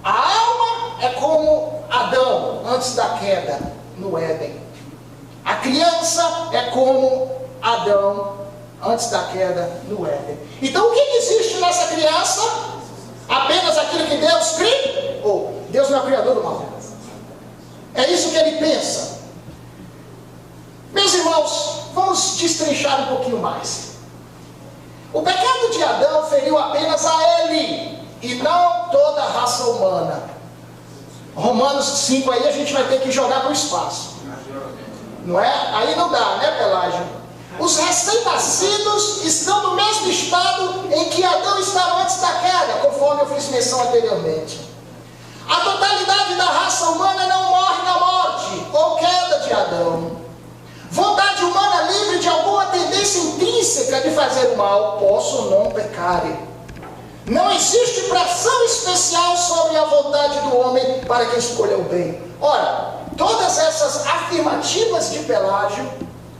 a alma é como Adão antes da queda no Éden. A criança é como Adão antes da queda no Éden. Então o que existe nessa criança? Apenas aquilo que Deus cria? Ou Deus não é o criador do mal? É isso que ele pensa. Meus irmãos, vamos destrinchar um pouquinho mais. O pecado de Adão feriu apenas a ele e não toda a raça humana. Romanos 5 aí a gente vai ter que jogar para o espaço. Não é? Aí não dá, né, Pelágio? Os recém-nascidos estão no mesmo estado em que Adão estava antes da queda, conforme eu fiz menção anteriormente. A totalidade da raça humana não morre na morte ou queda de Adão. Vontade humana livre de alguma tendência intrínseca de fazer o mal, posso não pecar. Não existe pressão especial sobre a vontade do homem para que escolha o bem. Ora, todas essas afirmativas de Pelágio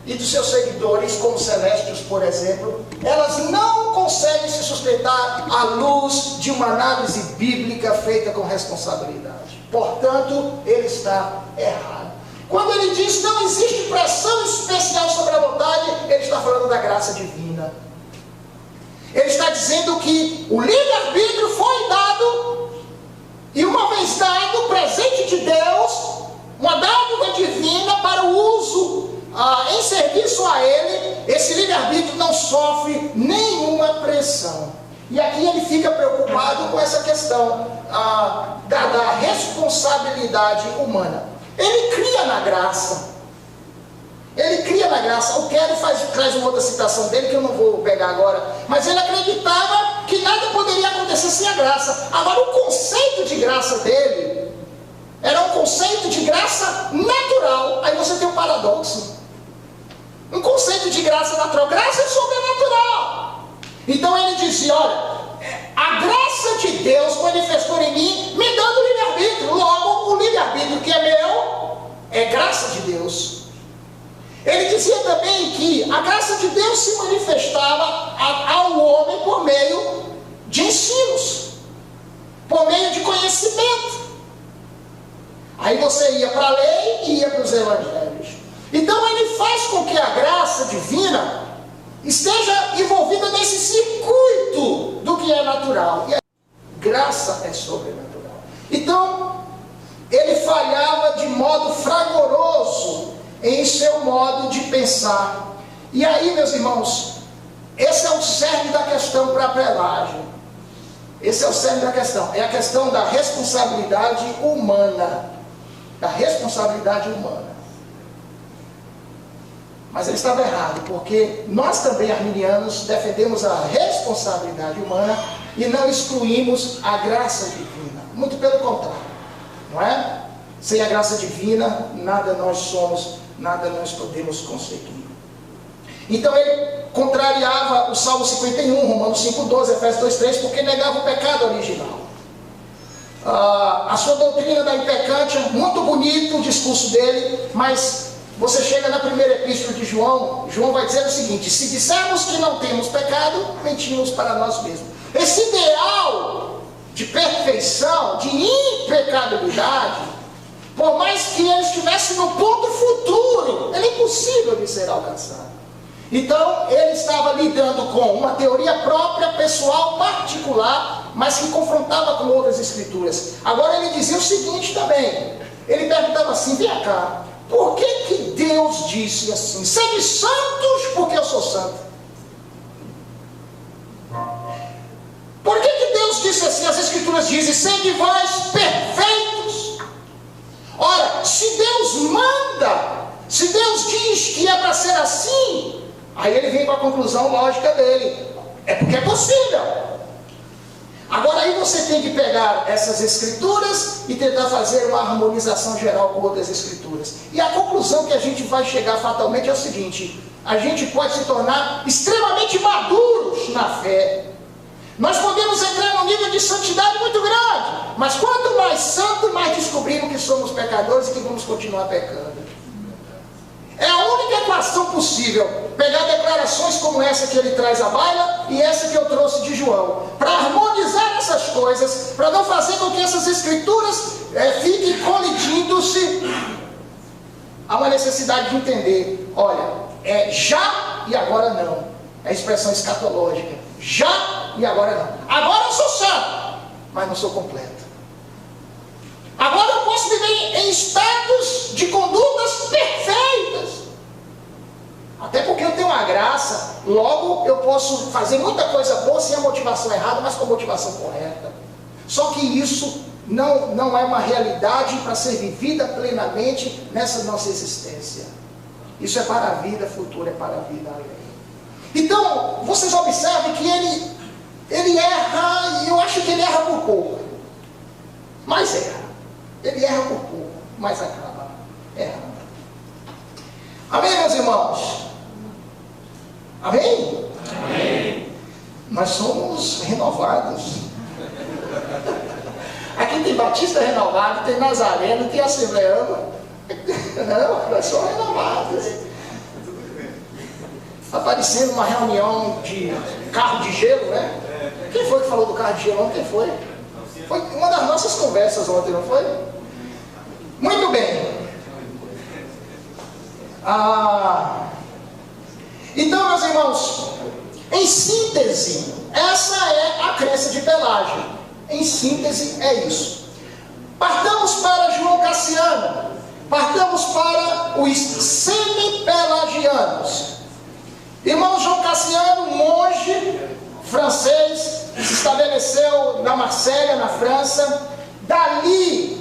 e dos seus seguidores, como Celestes, por exemplo, elas não conseguem se sustentar à luz de uma análise bíblica feita com responsabilidade. Portanto, ele está errado. Quando ele diz não existe pressão especial sobre a vontade, ele está falando da graça divina. Ele está dizendo que o livre-arbítrio foi dado, e uma vez dado, o presente de Deus, uma dádiva divina para o uso em serviço a ele, esse livre-arbítrio não sofre nenhuma pressão. E aqui ele fica preocupado com essa questão da responsabilidade humana. Ele cria na graça. Ele cria na graça. O Kelly traz uma outra citação dele que eu não vou pegar agora. Mas ele acreditava que nada poderia acontecer sem a graça. Agora, o conceito de graça dele era um conceito de graça natural. Aí você tem um paradoxo. Um conceito de graça natural. Graça é sobrenatural. Então ele dizia, olha, a graça de Deus manifestou em mim, me dando livre-arbítrio. Logo, o livre-arbítrio que é meu, é graça de Deus. Ele dizia também que a graça de Deus se manifestava ao homem por meio de ensinos, por meio de conhecimento. Aí você ia para a lei e ia para os evangelhos. Então ele faz com que a graça divina esteja envolvida nesse circuito do que é natural. E a graça é sobrenatural. Então em seu modo de pensar. E aí, meus irmãos, esse é o cerne da questão para a prelagem. Esse é o cerne da questão. É a questão da responsabilidade humana. Da responsabilidade humana. Mas ele estava errado, porque nós também, arminianos, defendemos a responsabilidade humana e não excluímos a graça divina. Muito pelo contrário, não é? Sem a graça divina, nada nós somos, nada nós podemos conseguir. Então ele contrariava o Salmo 51, Romanos 5,12, Efésios 2,3, porque negava o pecado original. A sua doutrina da impecância, muito bonito o discurso dele, mas você chega na primeira epístola de João, João vai dizer o seguinte: se dissermos que não temos pecado, mentimos para nós mesmos. Esse ideal de perfeição, de impecabilidade, por mais que ele estivesse no ponto futuro, ele é impossível de ser alcançado. Então, ele estava lidando com uma teoria própria, pessoal, particular, mas que confrontava com outras escrituras. Agora ele dizia o seguinte também, ele perguntava assim: vem cá, por que Deus disse assim, sede santos porque eu sou santo? Por que Deus disse assim? As escrituras dizem, sede vós perfeitos. Ora, se Deus manda, se Deus diz que é para ser assim, aí ele vem com a conclusão lógica dele, é porque é possível. Agora aí você tem que pegar essas escrituras e tentar fazer uma harmonização geral com outras escrituras. E a conclusão que a gente vai chegar fatalmente é o seguinte: a gente pode se tornar extremamente maduros na fé. Nós podemos entrar num nível de santidade muito grande, mas quanto mais santo, mais descobrimos que somos pecadores e que vamos continuar pecando. É a única equação possível, pegar declarações como essa que ele traz à baila e essa que eu trouxe de João, para harmonizar essas coisas, para não fazer com que essas escrituras fiquem colidindo-se. Há uma necessidade de entender, olha, é já e agora não. É a expressão escatológica, já e agora não. Agora eu sou santo, mas não sou completo. Agora eu posso viver em estados de condutas perfeitas. Até porque eu tenho uma graça, logo eu posso fazer muita coisa boa sem a motivação errada, mas com a motivação correta. Só que isso não é uma realidade para ser vivida plenamente nessa nossa existência. Isso é para a vida futura, é para a vida além. Então, vocês observem que ele erra, e eu acho que ele erra por pouco. Mas erra. Ele erra por pouco, mas acaba errando. Amém, meus irmãos? Amém? Amém. Nós somos renovados. Aqui tem Batista renovado, tem Nazareno, tem Assembleano. Não, nós somos renovados. Aparecendo uma reunião de carro de gelo, né? Quem foi que falou do carro de gelo ontem? Foi uma das nossas conversas ontem, não foi? Muito bem. Então, meus irmãos, em síntese, essa é a crença de Pelágio. Em síntese, é isso. Partamos para João Cassiano. Partamos para os semi-pelagianos. Irmão João Cassiano, monge francês, se estabeleceu na Marselha, na França. Dali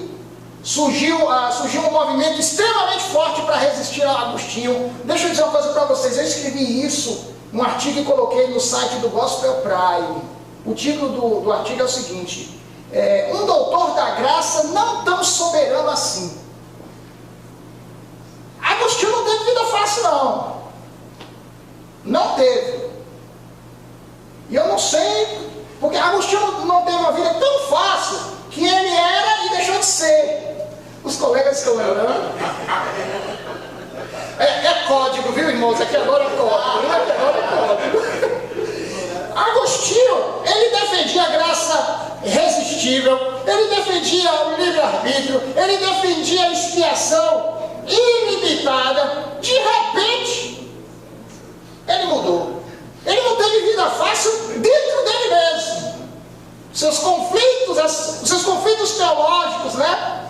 surgiu um movimento extremamente forte para resistir a Agostinho. Deixa eu dizer uma coisa para vocês. Eu escrevi isso, um artigo, e coloquei no site do Gospel Prime. O título do artigo é o seguinte: um doutor da graça não tão soberano assim. Agostinho não teve vida fácil, não. Não teve. E eu não sei, porque Agostinho não teve uma vida tão fácil que ele era e deixou de ser. Os colegas estão lembrando? É código, viu, irmãos? Aqui agora é código. Aqui agora é código. Agostinho, ele defendia a graça irresistível, ele defendia o livre-arbítrio, ele defendia a expiação ilimitada. De repente, ele mudou. Ele não teve vida fácil dentro dele mesmo. Seus conflitos teológicos, né?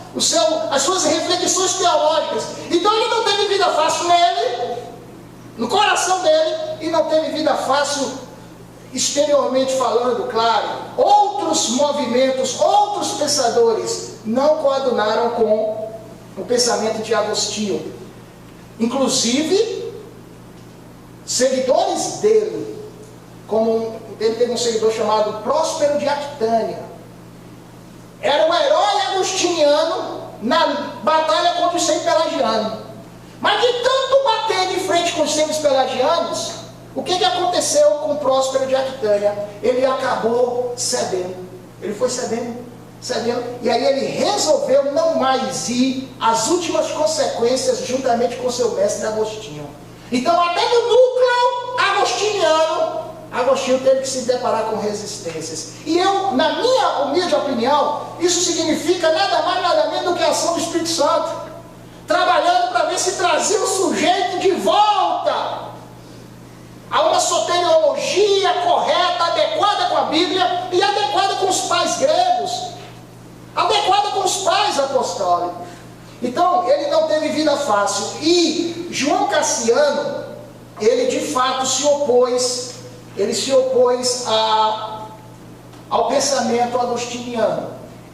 as suas reflexões teológicas. Então ele não teve vida fácil nele, no coração dele, e não teve vida fácil exteriormente falando, claro. Outros movimentos, outros pensadores não coadunaram com o pensamento de Agostinho. Inclusive, seguidores dele, como ele teve um seguidor chamado Próspero de Aquitânia. Era o herói agostiniano na batalha contra os 100 pelagianos. Mas de tanto bater de frente com os 100 pelagianos, o que aconteceu com o Próspero de Aquitânia? Ele acabou cedendo. Ele foi cedendo, e aí ele resolveu não mais ir às últimas consequências juntamente com seu mestre Agostinho. Então até no núcleo agostiniano, Agostinho teve que se deparar com resistências. E eu, na minha humilde opinião, isso significa nada mais, nada menos do que a ação do Espírito Santo, trabalhando para ver se trazia o sujeito de volta a uma soteriologia correta, adequada com a Bíblia e adequada com os pais gregos, adequada com os pais apostólicos. Então, ele não teve vida fácil. E João Cassiano, ele de fato se opôs ao pensamento agostiniano.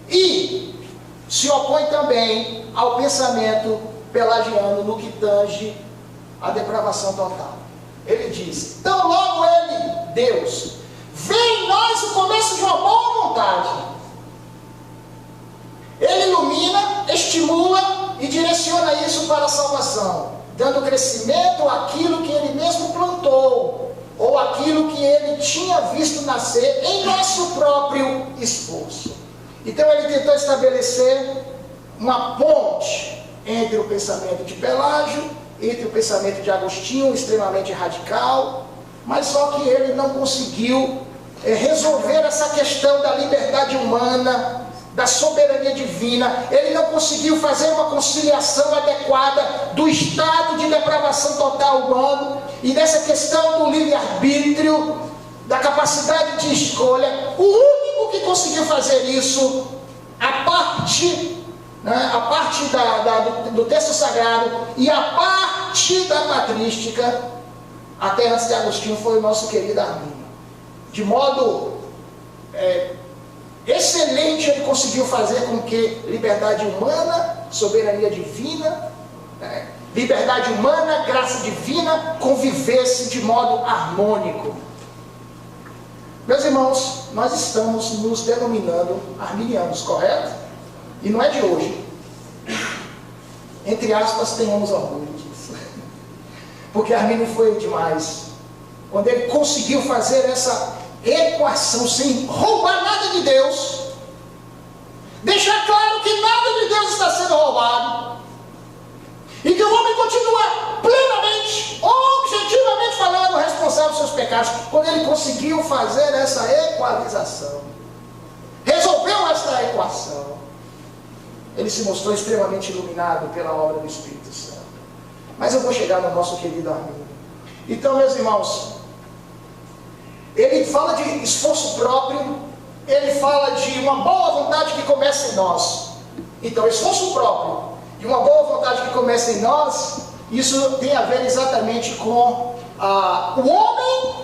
E se opõe também ao pensamento pelagiano no que tange a depravação total. Ele diz: então logo ele, Deus, vê em nós o começo de uma boa vontade. Ele ilumina, estimula e direciona isso para a salvação, dando crescimento àquilo que ele mesmo plantou, ou aquilo que ele tinha visto nascer em nosso próprio esforço. Então ele tentou estabelecer uma ponte entre o pensamento de Pelágio, entre o pensamento de Agostinho, extremamente radical, mas só que ele não conseguiu resolver essa questão da liberdade humana, da soberania divina. Ele não conseguiu fazer uma conciliação adequada do estado de depravação total humano e dessa questão do livre-arbítrio, da capacidade de escolha. O único que conseguiu fazer isso, a parte do texto sagrado e a parte da patrística, até antes de Agostinho, foi o nosso querido Arminio. De modo excelente, ele conseguiu fazer com que liberdade humana, soberania divina, liberdade humana, graça divina, convivesse de modo harmônico. Meus irmãos, nós estamos nos denominando arminianos, correto? E não é de hoje. Entre aspas, tenhamos orgulho disso. Porque Arminio foi demais. Quando ele conseguiu fazer essa equação sem roubar nada de Deus, deixar claro que nada de Deus está sendo roubado, e que o homem continua plenamente, objetivamente falando, responsável dos seus pecados. Quando ele conseguiu fazer essa equalização, resolveu esta equação, ele se mostrou extremamente iluminado pela obra do Espírito Santo. Mas eu vou chegar no nosso querido Arminio. Então, meus irmãos, ele fala de esforço próprio, ele fala de uma boa vontade que começa em nós. Então, esforço próprio e uma boa vontade que começa em nós, isso tem a ver exatamente com o homem.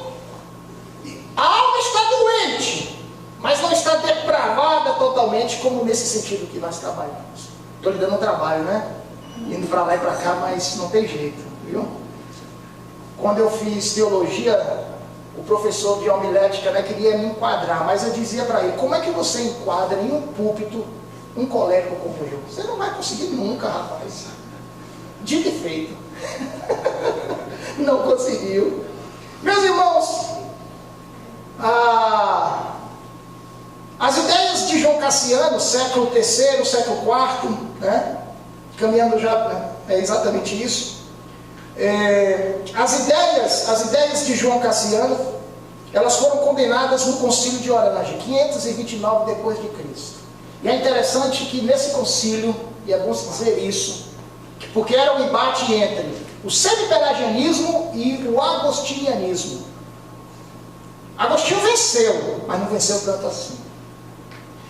A alma está doente, mas não está depravada totalmente, como nesse sentido que nós trabalhamos. Estou lhe dando um trabalho, né? Indo para lá e para cá, mas não tem jeito, viu? Quando eu fiz teologia, o professor de homilética, queria me enquadrar, mas eu dizia para ele: como é que você enquadra em um púlpito um colérico como eu? Você não vai conseguir nunca, rapaz. Dito e feito. Não conseguiu. Meus irmãos, as ideias de João Cassiano, século III, século IV, caminhando já, é exatamente isso. As ideias de João Cassiano, elas foram condenadas no concílio de Orange, 529 depois de Cristo. E é interessante que nesse concílio, e é bom dizer isso, porque era um embate entre o semi-pelagianismo e o agostinianismo. Agostinho venceu, mas não venceu tanto assim.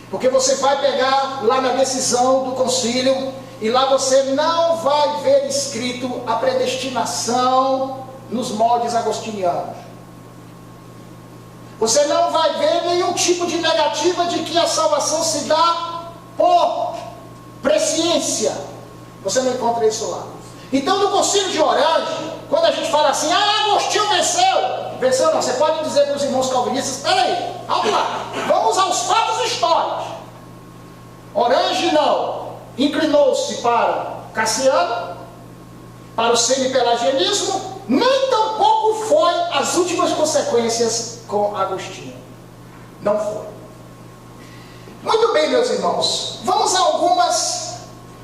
Porque você vai pegar lá na decisão do concílio, e lá você não vai ver escrito a predestinação nos moldes agostinianos. Você não vai ver nenhum tipo de negativa de que a salvação se dá por presciência. Você não encontra isso lá. Então, no concílio de Orange, quando a gente fala assim, Agostinho venceu. Venceu não, você pode dizer para os irmãos calvinistas, espera aí, vamos lá, vamos aos fatos históricos. Orange não, inclinou-se para Cassiano, para o semi-pelagianismo, nem tampouco foi as últimas consequências com Agostinho. Não foi. Muito bem, meus irmãos, vamos a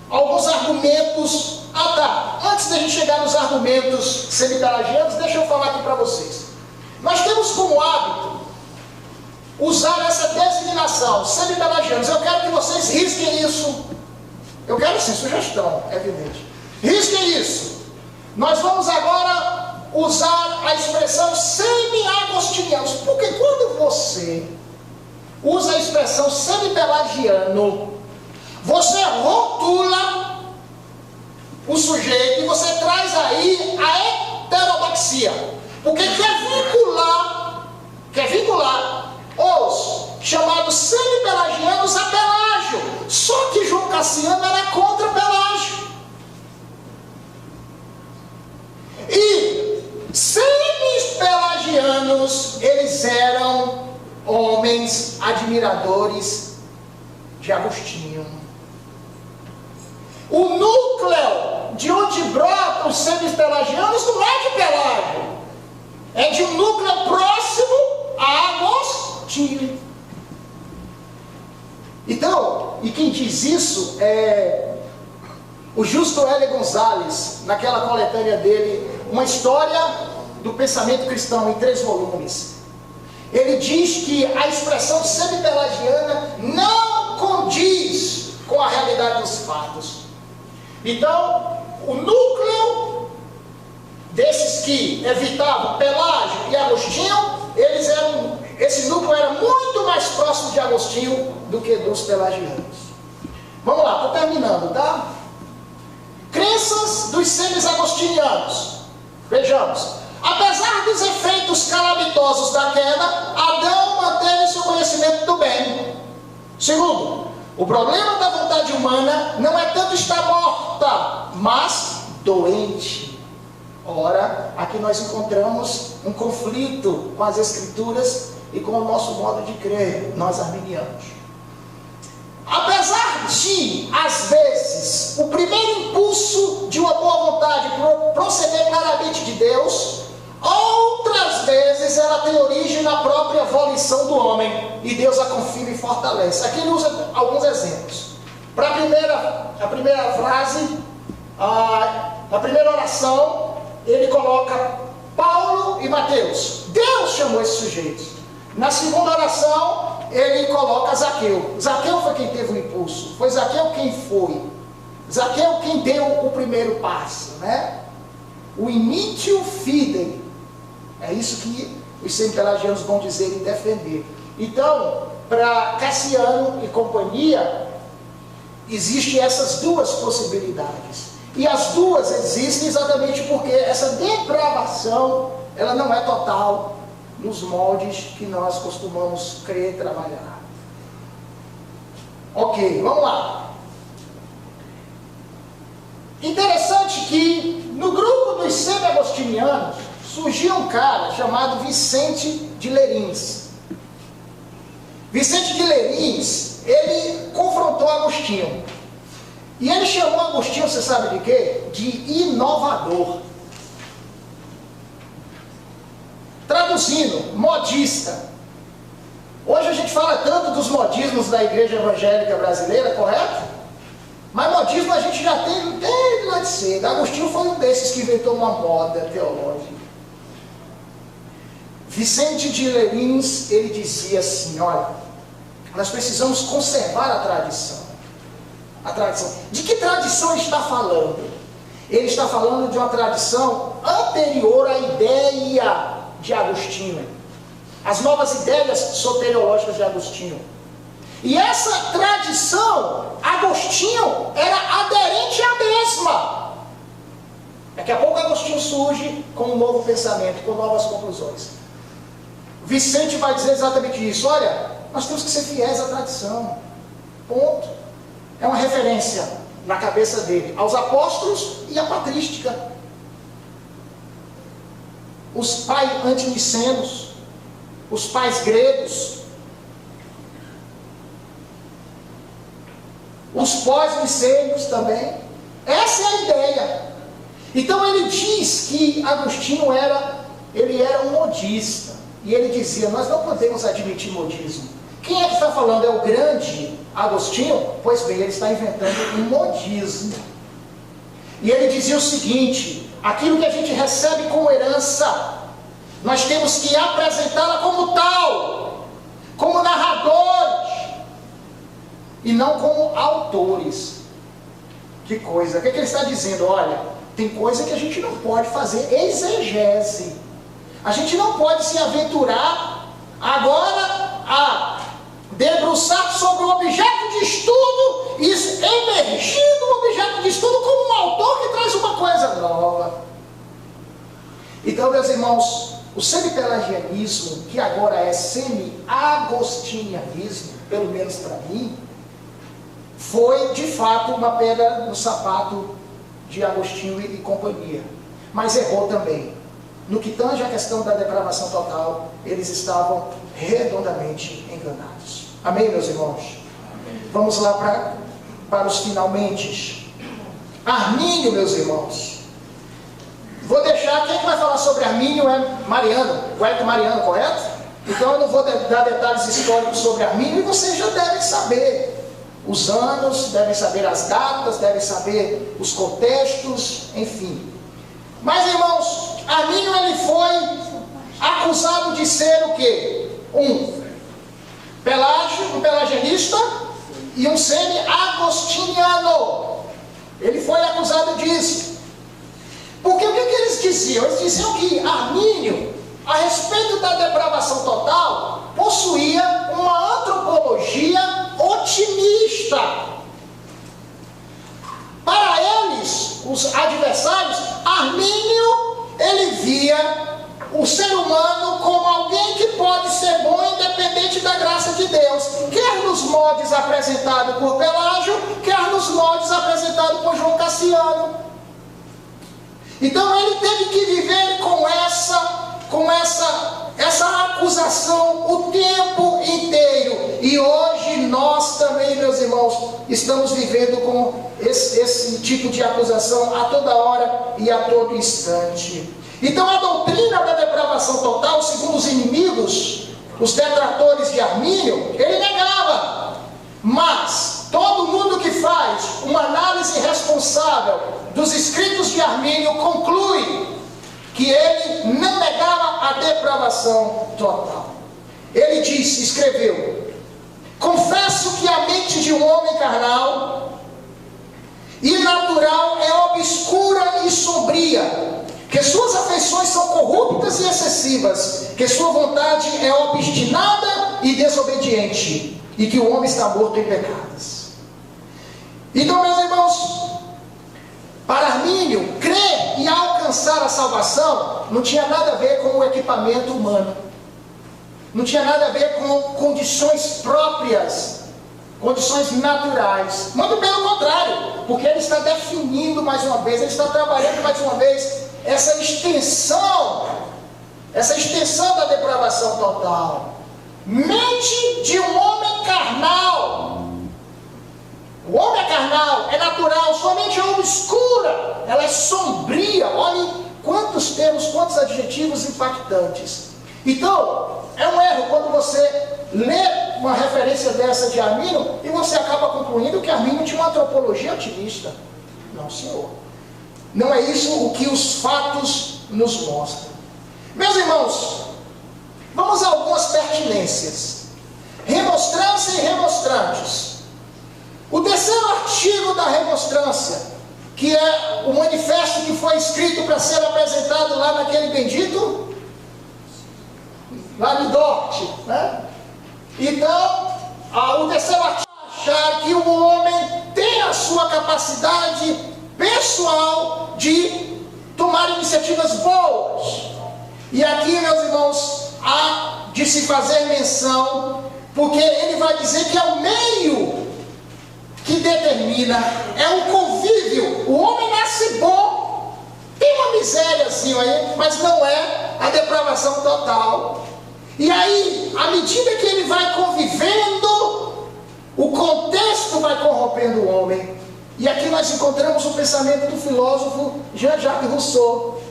alguns argumentos. Antes da gente chegar nos argumentos semi-pelagianos, deixa eu falar aqui para vocês. Nós temos como hábito usar essa designação, semi-pelagianos. Eu quero que vocês risquem isso. Eu quero sim, sugestão, é evidente. Risquem isso. Nós vamos agora usar a expressão semi-agostinianos. Porque quando você usa a expressão semi-pelagiano, você rotula o sujeito e você traz aí a heterodoxia. Porque quer vincular os chamados semi-pelagianos a Pelágio. Só que João Cassiano era contra Pelágio. E semi-pelagianos, eles eram homens admiradores de Agostinho. O núcleo de onde brotam os semi-pelagianos não é de Pelágio. É de um núcleo próximo a Agostinho. Então, e quem diz isso é o Justo L. Gonzalez, naquela coletânea dele, Uma História do Pensamento Cristão, em 3 volumes. Ele diz que a expressão semi-pelagiana não condiz com a realidade dos fatos. Então, o núcleo desses que evitavam Pelágio e Agostinho, esse núcleo era muito mais próximo de Agostinho do que dos pelagianos. Vamos lá, estou terminando, tá? Crenças dos semis-agostinianos. Vejamos. Apesar dos efeitos calamitosos da queda, Adão manteve seu conhecimento do bem. Segundo, o problema da vontade humana não é tanto estar morta, mas doente. Ora, aqui nós encontramos um conflito com as Escrituras e com o nosso modo de crer, nós arminianos. Apesar de, às vezes, o primeiro impulso de uma boa vontade proceder claramente de Deus, outras vezes ela tem origem na própria volição do homem, e Deus a confirma e fortalece. Aqui ele usa alguns exemplos. Para a primeira frase, a primeira oração, ele coloca Paulo e Mateus. Deus chamou esses sujeitos. Na segunda oração, ele coloca Zaqueu. Zaqueu foi quem teve o impulso. Foi Zaqueu quem foi. Zaqueu quem deu o primeiro passo, né? O initio fidei. É isso que os semi-pelagianos vão dizer e defender. Então, para Cassiano e companhia, existem essas duas possibilidades. E as duas existem exatamente porque essa depravação, ela não é total nos moldes que nós costumamos crer e trabalhar. Ok, vamos lá. Interessante que no grupo dos semi-agostinianos surgiu um cara chamado Vicente de Lérins. Vicente de Lérins, ele confrontou Agostinho. E ele chamou Agostinho, você sabe de quê? De inovador. Traduzindo, modista. Hoje a gente fala tanto dos modismos da igreja evangélica brasileira, correto? Mas modismo a gente já tem desde lá de cedo. Agostinho foi um desses que inventou uma moda teológica. Vicente de Lérins, ele dizia assim, olha, nós precisamos conservar a tradição. A tradição. De que tradição está falando? Ele está falando de uma tradição anterior à ideia de Agostinho. As novas ideias soteriológicas de Agostinho. E essa tradição, Agostinho era aderente à mesma. Daqui a pouco Agostinho surge com um novo pensamento, com novas conclusões. Vicente vai dizer exatamente isso. Olha, nós temos que ser fiéis à tradição. Ponto. É uma referência na cabeça dele aos apóstolos e à patrística. Os pais antinicenos, os pais gregos, os pós-nicênios também. Essa é a ideia. Então ele diz que Agostinho era um modista. E ele dizia, nós não podemos admitir modismo. Quem é que está falando? É o grande Agostinho? Pois bem, ele está inventando um modismo. E ele dizia o seguinte, aquilo que a gente recebe como herança, nós temos que apresentá-la como tal, como narradores, e não como autores. Que coisa, o que ele está dizendo? Olha, tem coisa que a gente não pode fazer exegese. A gente não pode se aventurar agora a debruçar sobre um objeto de estudo e emergir do objeto de estudo como um autor que traz uma coisa nova. Então, meus irmãos, o semi-pelagianismo, que agora é semi-agostinianismo, pelo menos para mim, foi de fato uma pedra no sapato de Agostinho e companhia. Mas errou também. No que tange a questão da depravação total, eles estavam redondamente enganados. Amém, meus irmãos? Amém. Vamos lá para os finalmente. Armínio, meus irmãos. Vou deixar, quem é que vai falar sobre Armínio é Mariano, o Hélio Mariano, correto? Então eu não vou dar detalhes históricos sobre Armínio, e vocês já devem saber os anos, devem saber as datas, devem saber os contextos, enfim. Mas, irmãos, Armínio ele foi acusado de ser o quê? Um pelagianista e um semi-agostiniano. Ele foi acusado disso. Porque o que eles diziam? Eles diziam que Armínio, a respeito da depravação total, possuía uma antropologia otimista. Para eles, os adversários, Armínio, ele via o ser humano como alguém que pode ser bom independente da graça de Deus, quer nos moldes apresentados por Pelágio, quer nos moldes apresentados por João Cassiano. Então ele teve que viver com essa acusação o tempo inteiro. E hoje nós também, meus irmãos, estamos vivendo com esse tipo de acusação a toda hora e a todo instante. Então a doutrina da depravação total, segundo os inimigos, os detratores de Armínio, ele negava. Mas todo mundo que faz uma análise responsável dos escritos de Armínio conclui que ele não negava a depravação total. Ele disse, escreveu: confesso que a mente de um homem carnal e natural é obscura e sombria, que suas afeições são corruptas e excessivas, que sua vontade é obstinada e desobediente, e que o homem está morto em pecados. Então, meus irmãos, para Armínio, crer e alcançar a salvação não tinha nada a ver com o equipamento humano, não tinha nada a ver com condições próprias, condições naturais, muito pelo contrário, porque ele está definindo mais uma vez, ele está trabalhando mais uma vez essa extensão da depravação total. Mente de um homem carnal. O homem é carnal, é natural, sua mente é obscura, ela é sombria. Olhem quantos termos, quantos adjetivos impactantes. Então, é um erro quando você lê uma referência dessa de Armínio e você acaba concluindo que Armínio tinha uma antropologia otimista. Não, senhor. Não é isso o que os fatos nos mostram. Meus irmãos, vamos a algumas pertinências. Remonstrância e remonstrantes. O terceiro artigo da remonstrância, que é o manifesto que foi escrito para ser apresentado lá naquele bendito, lá no Dort, né? Então, O terceiro artigo é achar que o homem tem a sua capacidade pessoal de tomar iniciativas boas. E aqui, meus irmãos, há de se fazer menção, porque ele vai dizer que é o meio que determina, é o convívio. O homem nasce bom, tem uma misériazinha aí, mas não é a depravação total. E aí, à medida que ele vai convivendo, o contexto vai corrompendo o homem. E aqui nós encontramos o pensamento do filósofo Jean-Jacques Rousseau,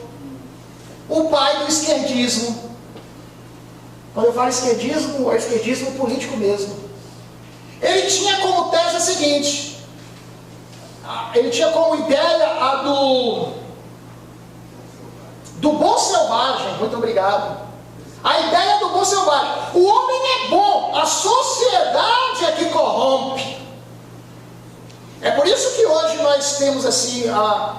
o pai do esquerdismo. Quando eu falo esquerdismo, é esquerdismo político mesmo. Ele tinha como tese a seguinte, ele tinha como ideia a do bom selvagem. Muito obrigado. A ideia do bom selvagem. O homem é bom, a sociedade é que corrompe. É por isso que hoje nós temos assim,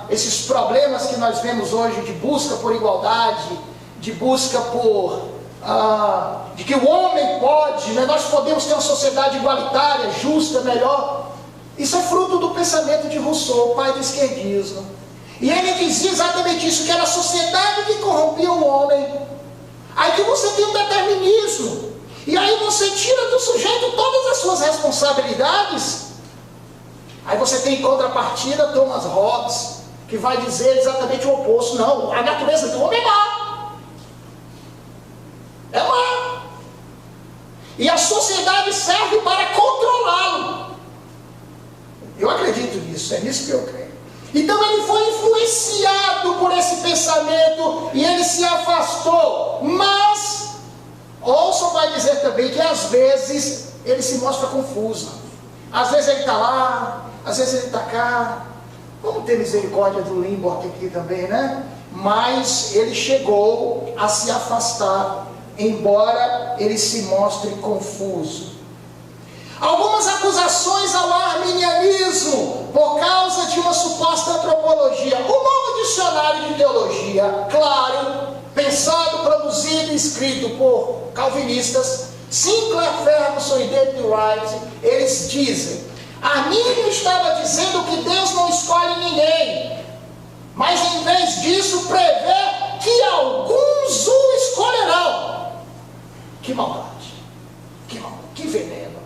esses problemas que nós vemos hoje de busca por igualdade, de busca por... de que o homem pode, né? Nós podemos ter uma sociedade igualitária, justa, melhor. Isso é fruto do pensamento de Rousseau, pai do esquerdismo. E ele dizia exatamente isso, que era a sociedade que corrompia o homem. Aí que você tem um determinismo, e aí você tira do sujeito todas as suas responsabilidades. Aí você tem em contrapartida Thomas Hobbes, que vai dizer exatamente o oposto. Não, a natureza do homem é má. É má. E a sociedade serve para controlá-lo. Eu acredito nisso, é nisso que eu creio. Então ele foi influenciado por esse pensamento e ele se afastou. Mas, ouçam, vai dizer também que às vezes ele se mostra confuso. Às vezes ele está lá, às vezes ele está cá. Vamos ter misericórdia do Limborg aqui também, né? Mas ele chegou a se afastar, embora ele se mostre confuso. Algumas acusações ao arminianismo por causa de uma suposta antropologia. O novo dicionário de teologia, claro, pensado, produzido e escrito por calvinistas, Sinclair Ferguson e David Wright, eles dizem: Armínio estava dizendo que Deus não escolhe ninguém, mas em vez disso prevê que alguns o escolherão. Que maldade, que veneno.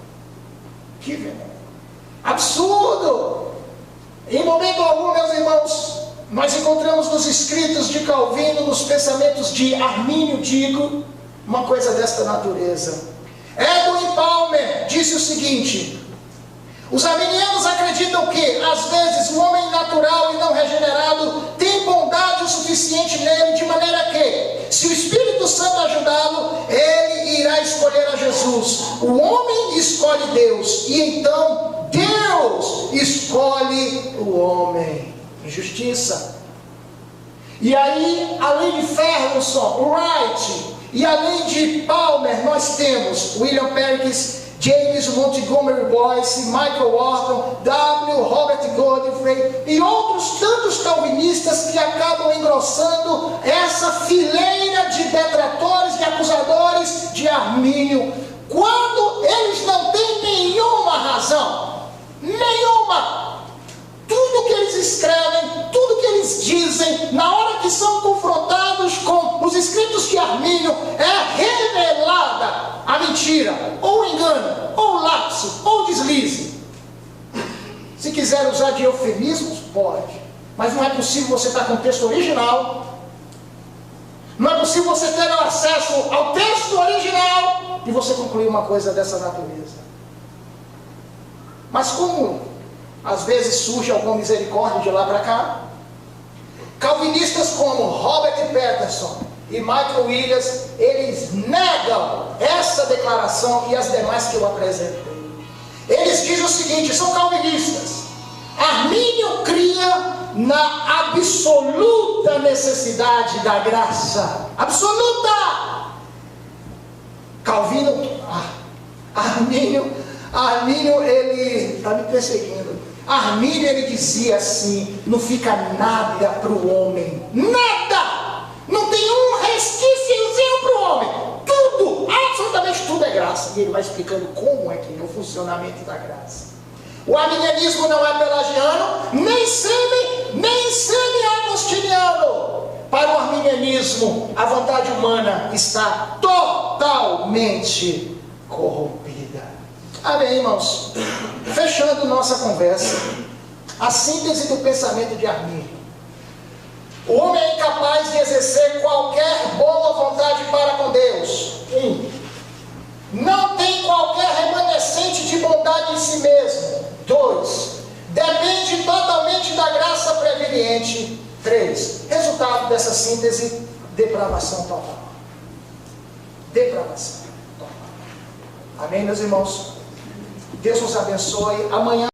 Que veneno. Absurdo! Em momento algum, meus irmãos, nós encontramos nos escritos de Calvino, nos pensamentos de Armínio, digo, uma coisa desta natureza. Edwin Palmer disse o seguinte: os arminianos acreditam que, às vezes, o homem natural e não regenerado tem bondade o suficiente nele, de maneira que, se o Espírito Santo ajudá-lo, ele irá escolher a Jesus. O homem escolhe Deus, e então Deus escolhe o homem. Injustiça. E aí, além de Ferguson, Wright, e além de Palmer, nós temos William Perkins, James Montgomery Boyce, Michael Wharton, W. Robert Godfrey e outros tantos calvinistas que acabam engrossando essa fileira de detratores, de acusadores de Armínio, quando eles não têm nenhuma razão, nenhuma. Tudo que eles escrevem, tudo que eles dizem, na hora que são confrontados com os escritos de Armínio, é revelada a mentira, ou o engano, ou o lapso, ou o deslize. Se quiser usar de eufemismos, pode. Mas não é possível você estar com o texto original. Não é possível você ter acesso ao texto original e você concluir uma coisa dessa natureza. Mas como às vezes surge alguma misericórdia de lá para cá, calvinistas como Robert Patterson e Michael Williams, eles negam essa declaração e as demais que eu apresentei. Eles dizem o seguinte, são calvinistas: Armínio cria na absoluta necessidade da graça. Absoluta! Calvino, Armínio, ele está me perseguindo. Armínio, ele dizia assim: não fica nada para o homem, nada, não tem um resquíciozinho para o homem, tudo, absolutamente tudo é graça. seguir ele vai explicando como é que é o funcionamento da graça. O arminianismo não é pelagiano, nem semi-agostiniano. Para o arminianismo, a vontade humana está totalmente corrompida. Amém, irmãos? Fechando nossa conversa, a síntese do pensamento de Armínio. O homem é incapaz de exercer qualquer boa vontade para com Deus. Não tem qualquer remanescente de bondade em si mesmo. 2. Depende totalmente da graça preveniente. 3. Resultado dessa síntese: depravação total. Depravação total. Amém, meus irmãos? Deus nos abençoe. Amanhã